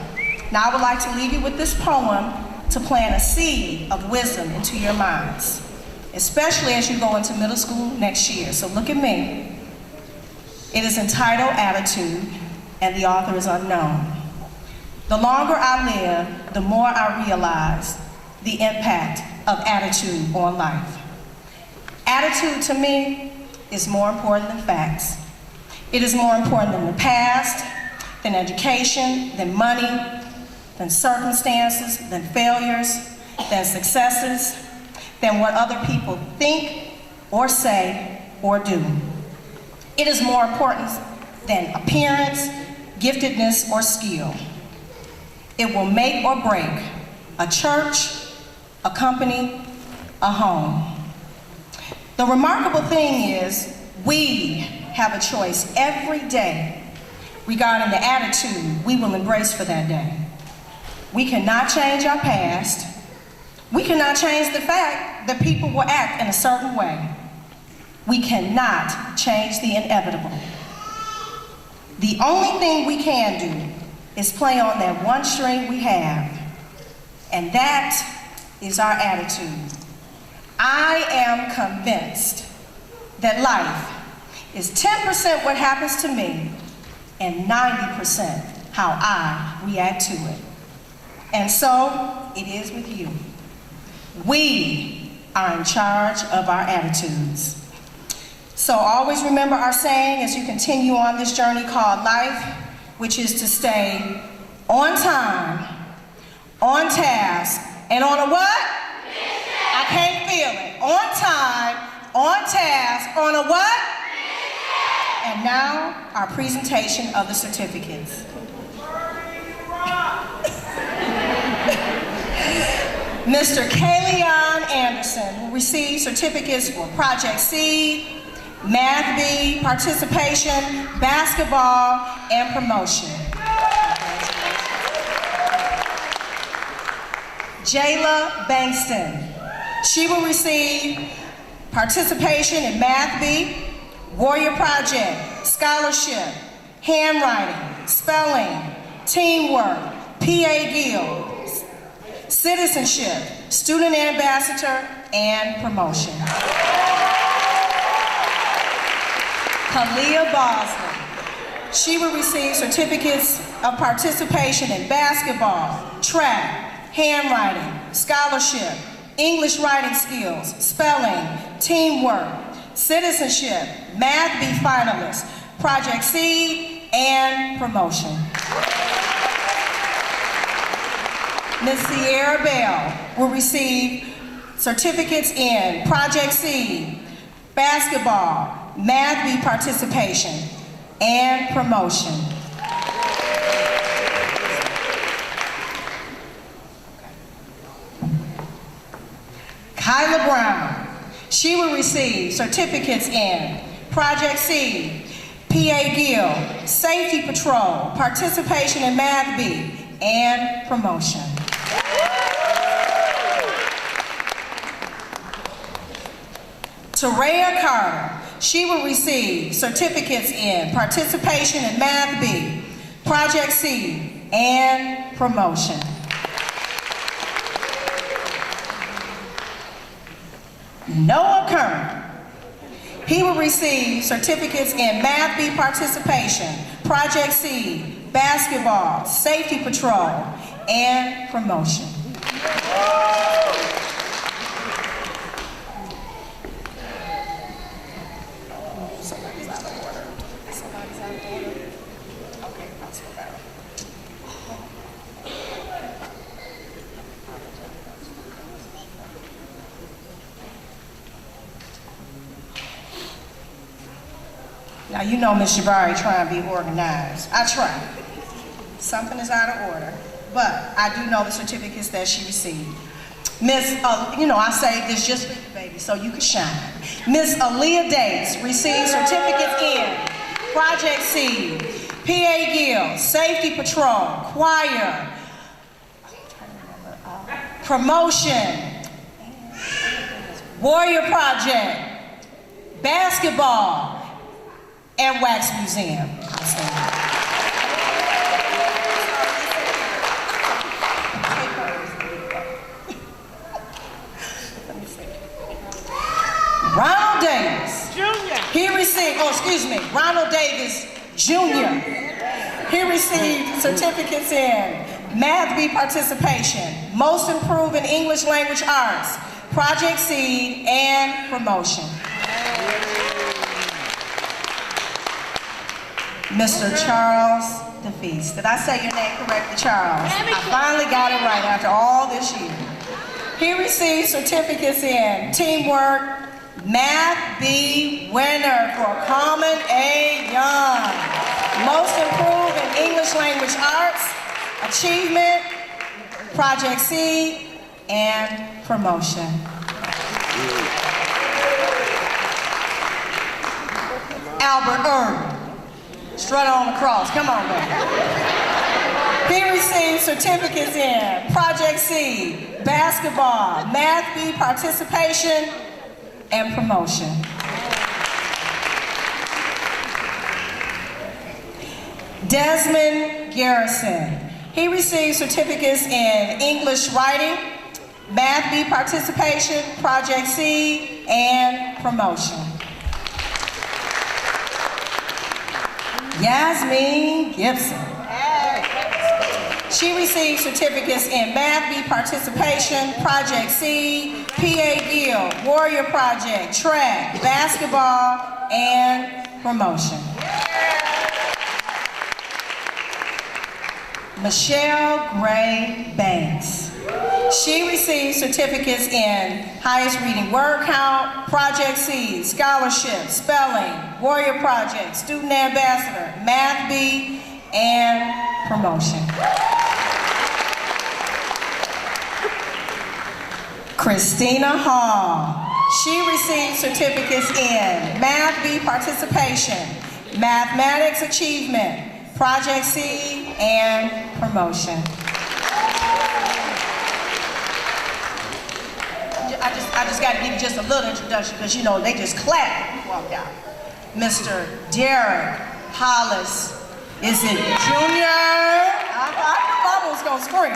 Now I would like to leave you with this poem to plant a seed of wisdom into your minds, especially as you go into middle school next year. So look at me. It is entitled Attitude, and the author is unknown. The longer I live, the more I realize the impact of attitude on life. Attitude to me is more important than facts. It is more important than the past, than education, than money, than circumstances, than failures, than successes, than what other people think or say or do. It is more important than appearance, giftedness, or skill. It will make or break a church, a company, a home. The remarkable thing is we have a choice every day regarding the attitude we will embrace for that day. We cannot change our past. We cannot change the fact that people will act in a certain way. We cannot change the inevitable. The only thing we can do is play on that one string we have, and that is our attitude. I am convinced that life is 10% what happens to me and 90% how I react to it. And so it is with you. We are in charge of our attitudes. So always remember our saying as you continue on this journey called life, which is to stay on time, on task, and on a what? I can't feel it. On time, on task, on a what? And now, our presentation of the certificates. Mr. Kaleon Anderson will receive certificates for Project C, Math B, participation, basketball, and promotion. Jayla Bankston. She will receive participation in Math B, Warrior Project, scholarship, handwriting, spelling, teamwork, PA Guild, citizenship, student ambassador, and promotion. Kalia Bosley. She will receive certificates of participation in basketball, track, handwriting, scholarship, English writing skills, spelling, teamwork, citizenship, Math B finalist, Project C, and promotion. Ms. Sierra Bell will receive certificates in Project C, basketball, Math B participation, and promotion. Kyla Brown. She will receive certificates in Project C, PA Guild, Safety Patrol, participation in Math B, and promotion. Toraya Carter. She will receive certificates in participation in Math B, Project C, and promotion. Noah Kern. He will receive certificates in Math B participation, Project C, basketball, Safety Patrol, and promotion. Somebody's out of order. Somebody's out of order. Okay, let's go back. Now, you know Ms. Jabari trying to be organized. I try. Something is out of order, but I do know the certificates that she received. Miss, I say this just for you, baby, so you can shine. Miss Aaliyah Dates received certificates in Project C, PA Guild, Safety Patrol, Choir, promotion, Warrior Project, basketball, and Wax Museum. Ronald Davis. Jr. He received, Ronald Davis Jr. He received certificates in Math B participation, Most Improved in English Language Arts, Project Seed, and promotion. Mr. Charles DeFeast. Did I say your name correctly, Charles? I finally got it right after all this year. He received certificates in teamwork, Math B winner for Common A Young, Most Improved in English Language Arts, Achievement, Project C, and promotion. Albert Irvin. Strut on the cross. Come on, baby. He received certificates in Project C, basketball, Math B participation, and promotion. Desmond Garrison. He received certificates in English writing, Math B participation, Project C, and promotion. Yasmin Gibson. She received certificates in Math B participation, Project C, PA Guild, Warrior Project, track, basketball, and promotion. Michelle Gray Banks. She received certificates in highest reading word count, Project C, scholarship, spelling, Warrior Project, student ambassador, Math B, and promotion. Christina Hall. She received certificates in Math B participation, mathematics achievement, Project C, and promotion. I just got to give you just a little introduction because, you know, they just clapped when you walked out. Mr. Derek Hollis. Is it Junior? I was going to scream.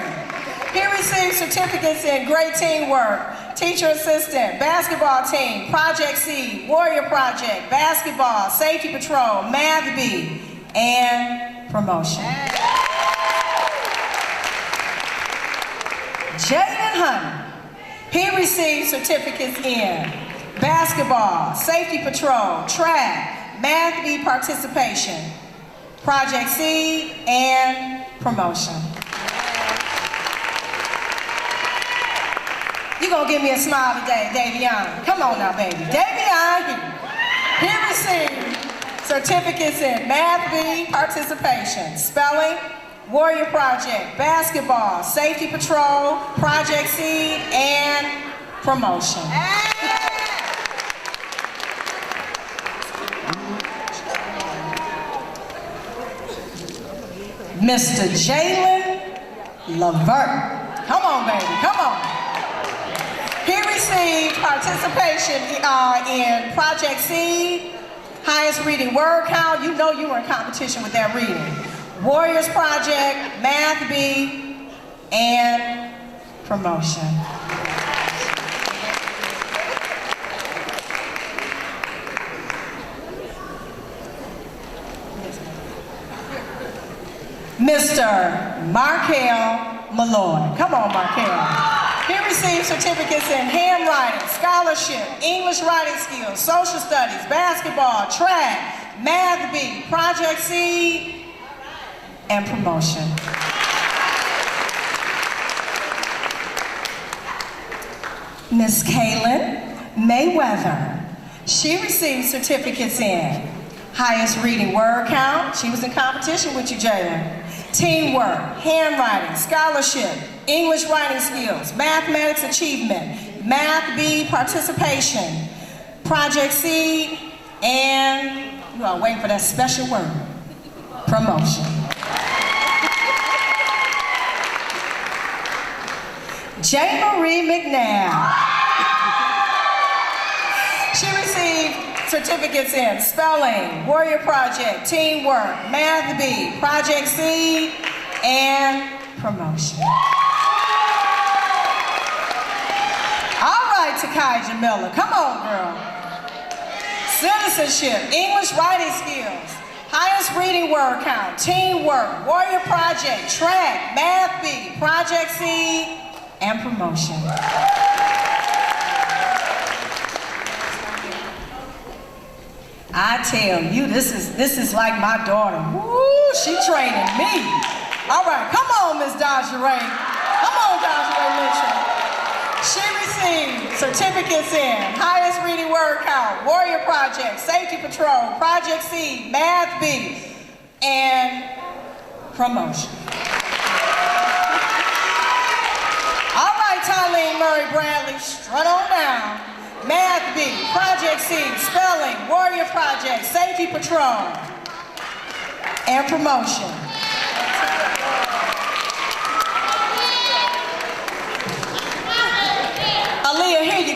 He received certificates in great teamwork, teacher assistant, basketball team, Project C, Warrior Project, basketball, safety patrol, Math B, and promotion. Jaden Hunter. He received certificates in basketball, safety patrol, track, Math B participation, Project C, and promotion. You gonna give me a smile today, Davion. Come on now, baby. Davion, he received certificates in Math B participation, spelling, Warrior Project, basketball, safety patrol, Project C, and promotion. Mr. Jalen Levert. Come on, baby, come on. He received participation in Project C, highest reading word count. You know you were in competition with that reading. Warriors Project, Math B, and promotion. Mr. Markel Malloy. Come on, Markel. He received certificates in handwriting, scholarship, English writing skills, social studies, basketball, track, Math B, Project C, and promotion. Miss Kaylin Mayweather. She received certificates in highest reading word count. She was in competition with you, Jalen. Teamwork, handwriting, scholarship, English writing skills, mathematics achievement, Math B participation, Project C, and you are waiting for that special word, promotion. J. Marie McNabb. She received certificates in spelling, Warrior Project, teamwork, Math B, Project C, and promotion. All right, Takija Miller, come on, girl. Citizenship, English writing skills, highest reading word count, teamwork, Warrior Project, track, Math B, Project C, and promotion. I tell you, this is like my daughter. Woo, she training me. All right, come on, Miss Dajaray. Come on, Dajaray Mitchell. She received certificates in highest reading word count, Warrior Project, Safety Patrol, Project C, Math B, and promotion. All right, Tyleen Murray Bradley, strut on down. Math B, Project C, spelling, Warrior Project, Safety Patrol, and promotion.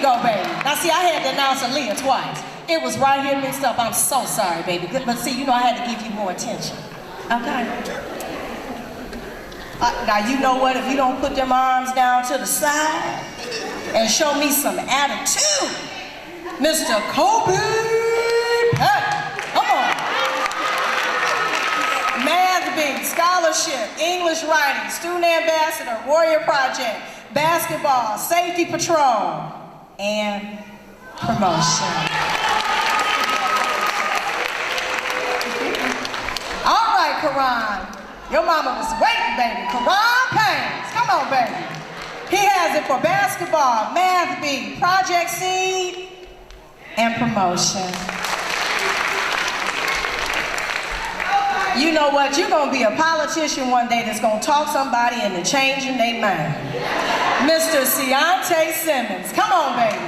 you go, baby. Now see, I had to announce Aaliyah twice. It was right here mixed up. I'm so sorry, baby. But see, you know I had to give you more attention. Okay? Now you know what? If you don't put them arms down to the side and show me some attitude, Mr. Kobe Patton, come on. Math beat, scholarship, English writing, student ambassador, warrior project, basketball, safety patrol, and promotion. All right, Karan. Your mama was waiting, baby. Karan Paynes. Come on, baby. He has it for basketball, math beat, project seed, and promotion. You know what? You're going to be a politician one day that's going to talk somebody into changing their mind. Mr. Ciante Simmons. Come on, baby.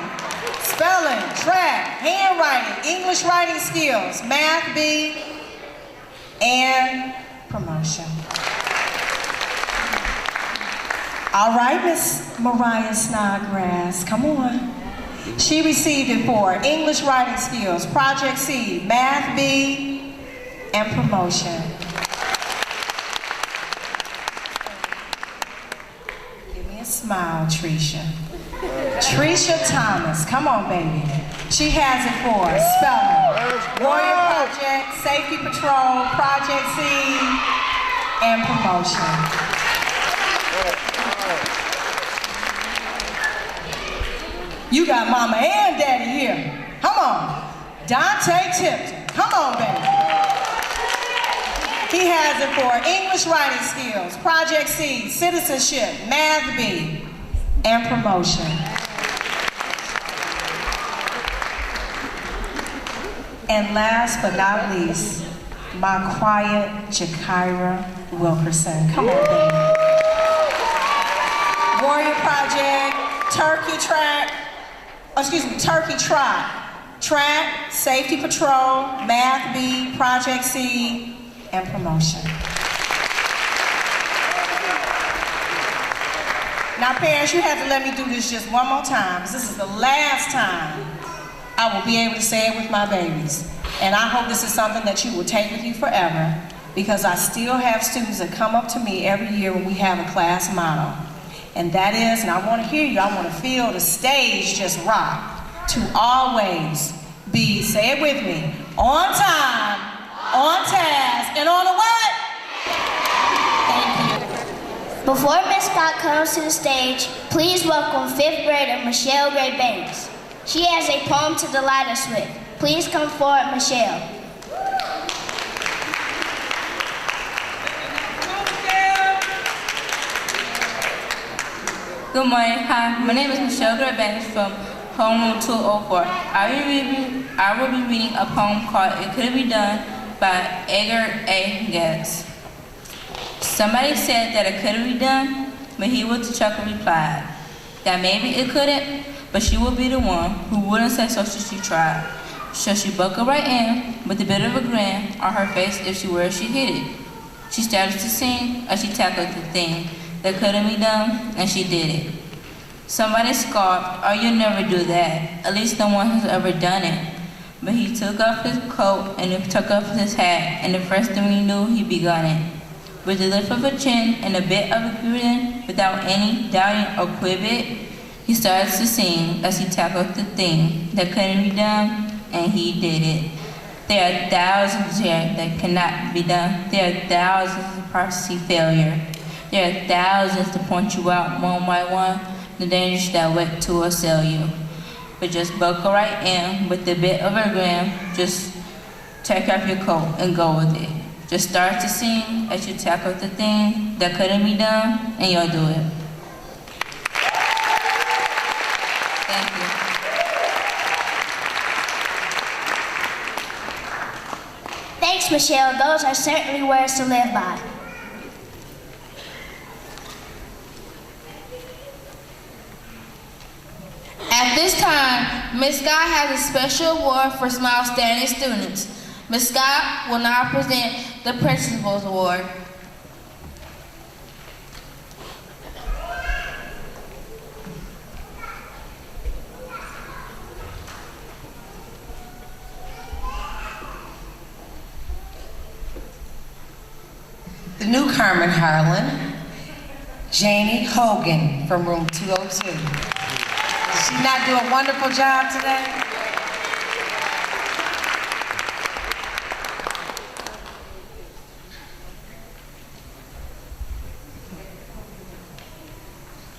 Spelling, track, handwriting, English writing skills, math beat, and promotion. All right, Miss Mariah Snodgrass, come on. She received it for English writing skills, project C, math B, and promotion. Give me a smile, Trisha. Trisha Thomas, come on, baby. She has it for spelling, warrior project, safety patrol, project C, and promotion. You got mama and daddy here. Come on. Dante Tipton. Come on, baby. He has it for English writing skills, project C, citizenship, math B, and promotion. And last but not least, my quiet Jakira Wilkerson. Come on, baby. Warrior Project, Turkey Trot, track, safety patrol, math B, project C, and promotion. Now parents, you have to let me do this just one more time, because this is the last time I will be able to say it with my babies. And I hope this is something that you will take with you forever, because I still have students that come up to me every year when we have a class motto. And that is, and I want to hear you, I want to feel the stage just rock, to always be, say it with me, on time, on task, and on the what? Thank you. Before Miss Scott comes to the stage, please welcome 5th grader Michelle Gray Banks. She has a poem to delight us with. Please come forward, Michelle. Good morning. Hi, my name is Michelle Gray Banks from Homeroom 204. I will be reading a poem called It Could Be Done by Edgar A. Getz. Somebody said that it couldn't be done, but he with the chuckle replied that maybe it couldn't, but she would be the one who wouldn't say so should she tried. So she buckled right in with a bit of a grin on her face if she were she hit it. She started to sing as she tackled the thing that couldn't be done, and she did it. Somebody scoffed, "Oh, you'll never do that. At least no one has ever done it." But he took off his coat and he took off his hat, and the first thing we knew, he begun it. With a lift of a chin and a bit of a grin, without any doubting or quibbit, he started to sing as he tackled the thing that couldn't be done, and he did it. There are thousands here that cannot be done. There are thousands of prophecy failure. There are thousands to point you out one by one, the dangers that wait to assail you. But just buckle right in with a bit of a grin. Just take off your coat and go with it. Just start to sing as you tackle the thing that couldn't be done, and you'll do it. Thank you. Thanks, Michelle. Those are certainly words to live by. At this time, Ms. Scott has a special award for some outstanding students. Ms. Scott will now present the Principal's Award. the new Carmen Harlan, Janie Hogan from room 202. Did she not do a wonderful job today?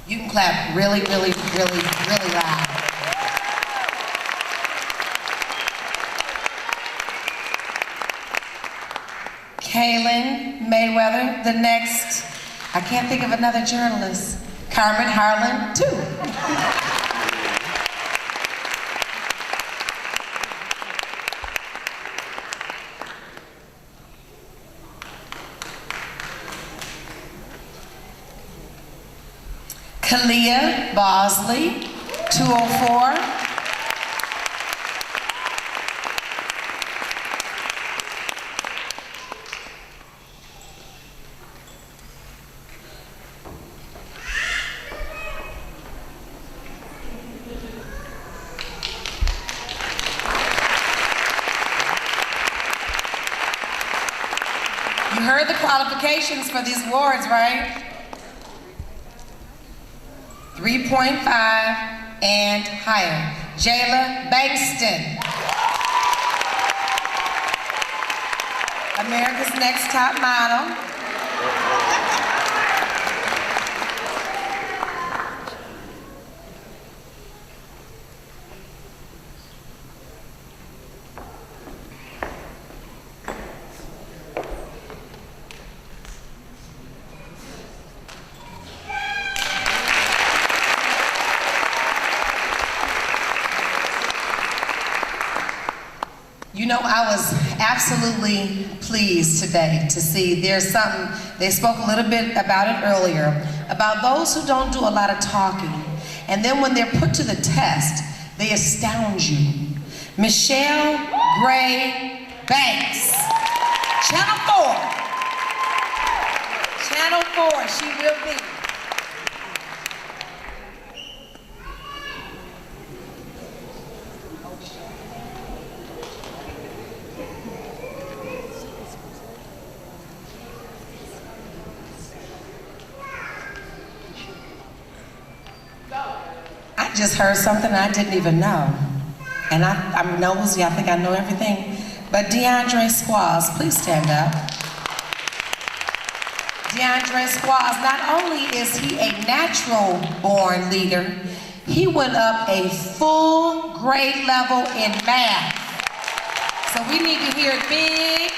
You can clap really, really, really, really loud. Kaylin Mayweather, the next, I can't think of another journalist, Carmen Harlan, too. Kalia Bosley, 204. You heard the qualifications for these awards, right? 3.5 and higher. Jayla Bankston. America's Next Top Model. You know, I was absolutely pleased today to see there's something, they spoke a little bit about it earlier, about those who don't do a lot of talking. And then when they're put to the test, they astound you. Michelle Gray Banks, Channel 4. Channel 4, she will be. I just heard something I didn't even know. And I'm nosy, I think I know everything. But DeAndre Squaz, please stand up. DeAndre Squaz, not only is he a natural born leader, he went up a full grade level in math. So we need to hear it big.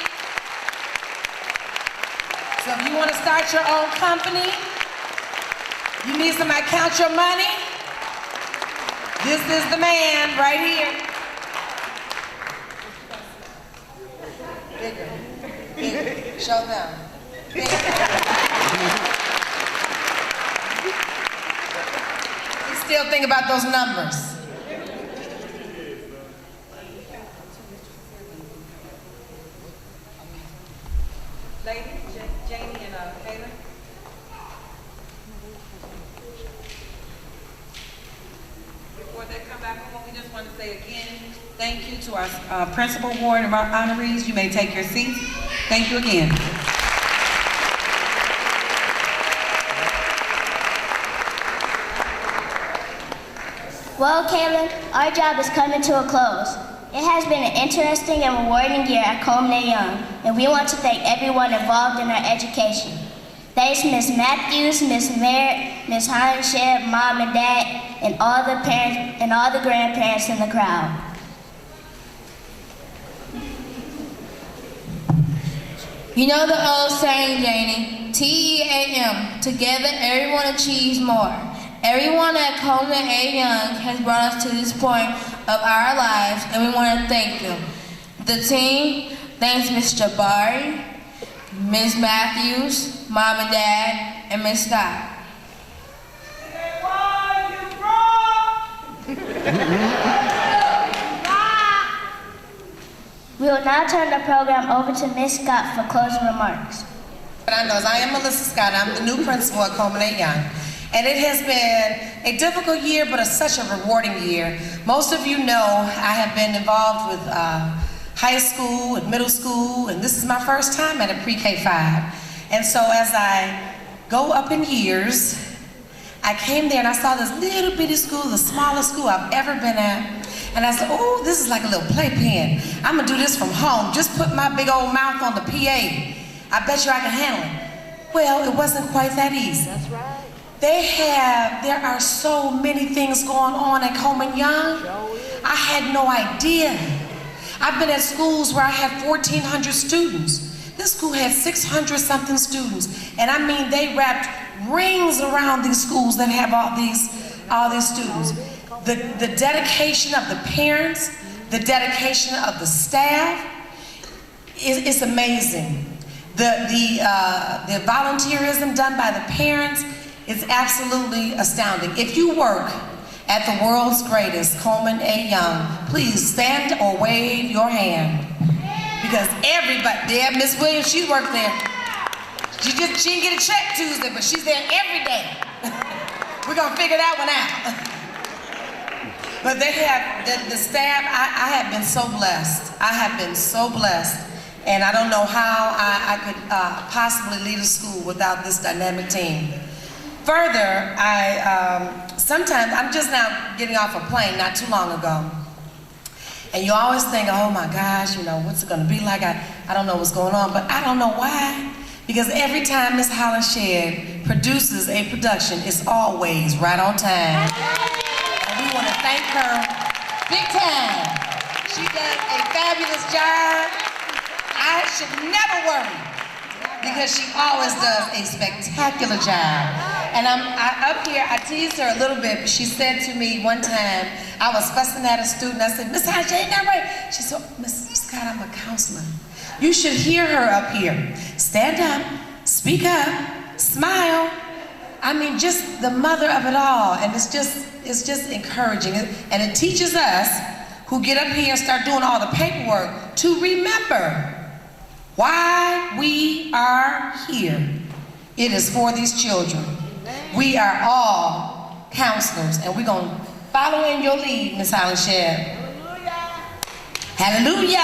So if you want to start your own company, you need somebody to count your money, this is the man right here. Bigger. Bigger. Show them. Bigger. You still think about those numbers. Ladies, Janie and Kayla. Before they come back home, we just want to say again, thank you to our principal award and our honorees. You may take your seats. Thank you again. Well, Kaylin, our job is coming to a close. It has been an interesting and rewarding year at Coleman Young, and we want to thank everyone involved in our education. Thanks Ms. Matthews, Ms. Merritt, Ms. Hollinshed, Mom and Dad, and all the parents and all the grandparents in the crowd. You know the old saying, Janie, TEAM, together everyone achieves more. Everyone at Coleman A. Young has brought us to this point of our lives, and we want to thank them. The team thanks Ms. Jabari, Ms. Matthews, Mom and Dad, and Ms. Scott. We will now turn the program over to Ms. Scott for closing remarks. I am Melissa Scott. I'm the new principal at Coleman A. Young. And it has been a difficult year, but it's such a rewarding year. Most of you know I have been involved with high school and middle school, and this is my first time at a pre-K 5. And so as I go up in years, I came there and I saw this little bitty school, the smallest school I've ever been at. And I said, oh, this is like a little playpen. I'm gonna do this from home. Just put my big old mouth on the PA. I bet you I can handle it. Well, it wasn't quite that easy. That's right. There are so many things going on at Coleman Young. I had no idea. I've been at schools where I had 1,400 students. This school had 600 something students. And I mean, they wrapped rings around these schools that have all these students. The dedication of the parents, the dedication of the staff is amazing. The volunteerism done by the parents is absolutely astounding. If you work at the world's greatest, Coleman A. Young, please stand or wave your hand. Because everybody, there, Miss Williams, she worked there. She didn't get a check Tuesday, but she's there every day. We're gonna figure that one out. But they have, the staff, I have been so blessed. I have been so blessed. And I don't know how I could possibly lead a school without this dynamic team. Further, sometimes, I'm just now getting off a plane not too long ago. And you always think, oh my gosh, you know, what's it gonna be like? I don't know what's going on, but I don't know why. Because every time Miss Hollinshed produces a production, it's always right on time. And we want to thank her big time. She does a fabulous job. I should never worry because she always does a spectacular job. And up here, I teased her a little bit, but she said to me one time, I was fussing at a student, I said, Miss Hollinshed, ain't that right? She said, Miss Scott, I'm a counselor. You should hear her up here. Stand up, speak up, smile. I mean, just the mother of it all. And it's just encouraging. And it teaches us who get up here and start doing all the paperwork to remember why we are here. It is for these children. We are all counselors, and we're going to follow in your lead, Miss Hollinshed. Hallelujah.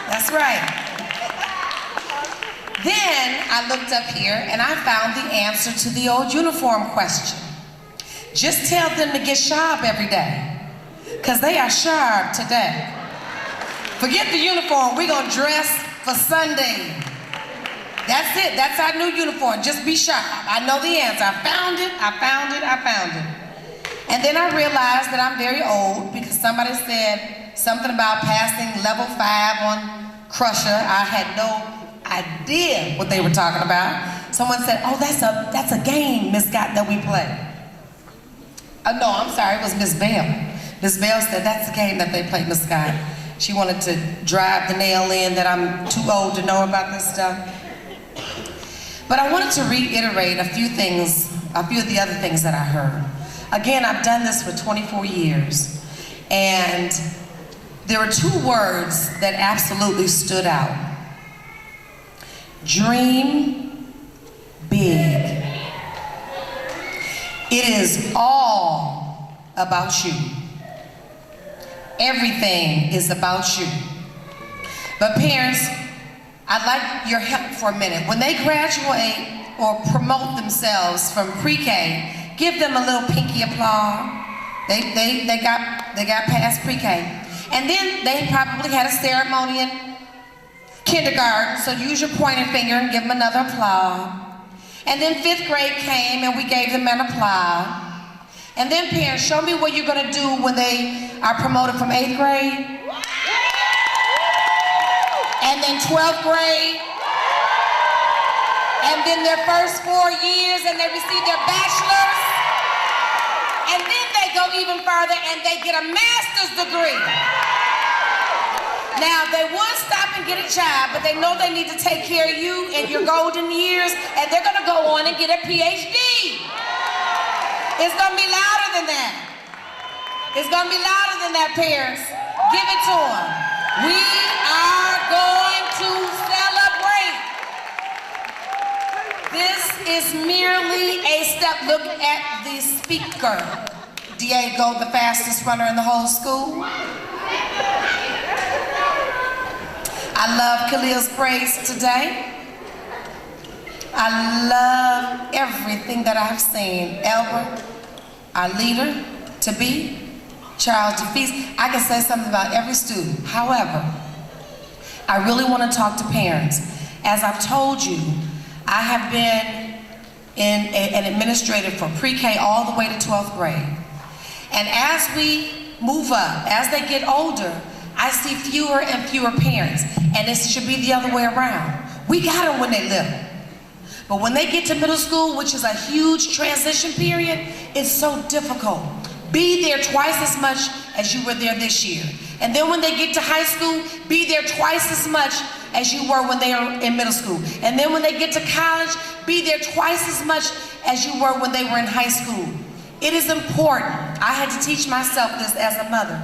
That's right. Then I looked up here and I found the answer to the old uniform question. Just tell them to get sharp every day, because they are sharp today. Forget the uniform, we're gonna dress for Sunday. That's it, that's our new uniform, just be sharp. I know the answer, I found it. And then I realized that I'm very old because somebody said something about passing level 5 on Crusher. I had no idea what they were talking about. Someone said, oh, that's a game, Miss Scott, that we play. No, I'm sorry, it was Miss Bell. Miss Bell said that's the game that they play, Miss Scott. She wanted to drive the nail in that I'm too old to know about this stuff. But I wanted to reiterate a few of the other things that I heard. Again, I've done this for 24 years, and there were 2 words that absolutely stood out. Dream big. It is all about you. Everything is about you. But parents, I'd like your help for a minute. When they graduate or promote themselves from pre-K, give them a little pinky applause. They got past pre-K. And then they probably had a ceremony in kindergarten, so use your pointing finger and give them another applause. And then 5th grade came and we gave them an applause. And then parents, show me what you're gonna do when they are promoted from 8th grade. And then 12th grade. And then their first 4 years and they receive their bachelor's. And then they go even further and they get a master's degree. Now, they would stop and get a job, but they know they need to take care of you in your golden years, and they're gonna go on and get a PhD. It's gonna be louder than that. It's gonna be louder than that, parents. Give it to them. We are going to celebrate. This is merely a step. Look at the speaker. Diego, the fastest runner in the whole school. I love Khalil's praise today. I love everything that I have seen. Albert, our leader to be, Charles DeFeast. I can say something about every student. However, I really want to talk to parents. As I've told you, I have been an administrator for pre-K all the way to 12th grade. And as we move up, as they get older, I see fewer and fewer parents. And this should be the other way around. We got them when they little. But when they get to middle school, which is a huge transition period, it's so difficult. Be there twice as much as you were there this year. And then when they get to high school, be there twice as much as you were when they were in middle school. And then when they get to college, be there twice as much as you were when they were in high school. It is important. I had to teach myself this as a mother,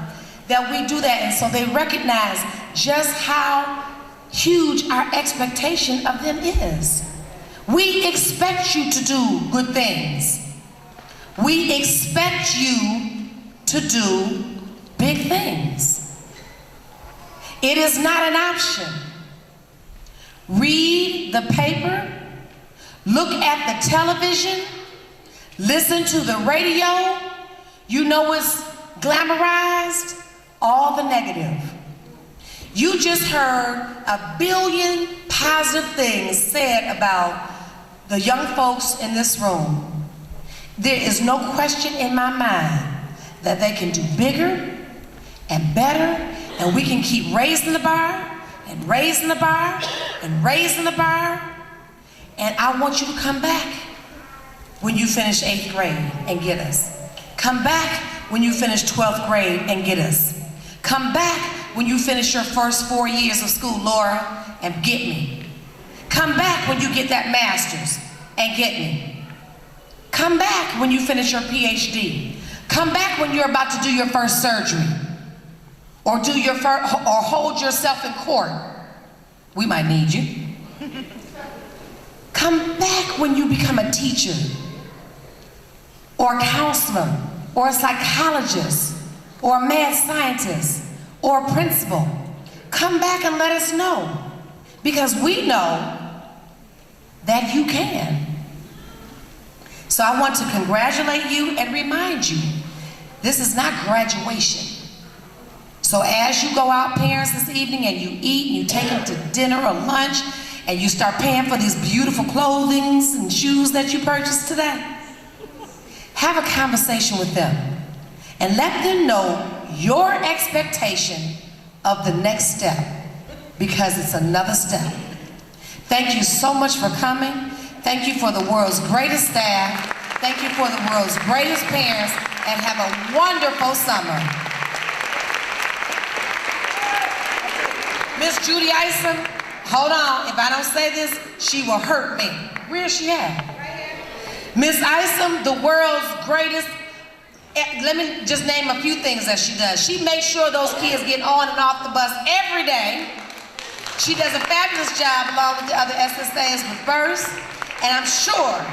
that we do that. And so they recognize just how huge our expectation of them is. We expect you to do good things. We expect you to do big things. It is not an option. Read the paper, look at the television, listen to the radio. You know it's glamorized, all the negative. You just heard 1 billion positive things said about the young folks in this room. There is no question in my mind that they can do bigger and better, and we can keep raising the bar and raising the bar and raising the bar. And I want you to come back when you finish 8th grade and get us. Come back when you finish 12th grade and get us. Come back when you finish your first 4 years of school, Laura, and get me. Come back when you get that master's and get me. Come back when you finish your PhD. Come back when you're about to do your first surgery, or hold yourself in court. We might need you. Come back when you become a teacher, or a counselor, or a psychologist, or a mad scientist, or a principal. Come back and let us know, because we know that you can. So I want to congratulate you and remind you, this is not graduation. So as you go out, parents, this evening, and you eat, and you take them to dinner or lunch, and you start paying for these beautiful clothing and shoes that you purchased today, have a conversation with them and let them know your expectation of the next step, because it's another step. Thank you so much for coming. Thank you for the world's greatest staff. Thank you for the world's greatest parents, and have a wonderful summer. Miss Judy Isom, hold on, if I don't say this, she will hurt me. Where is she at? Miss Isom, the world's greatest, let me just name a few things that she does. She makes sure those kids get on and off the bus every day. She does a fabulous job along with the other SSAs with FIRST, and I'm sure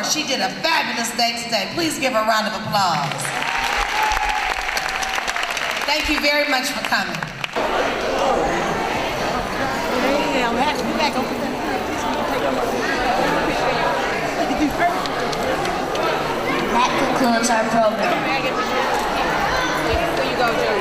she did a fabulous day today. Please give her a round of applause. Thank you very much for coming. That concludes our program. Here you go, Joe.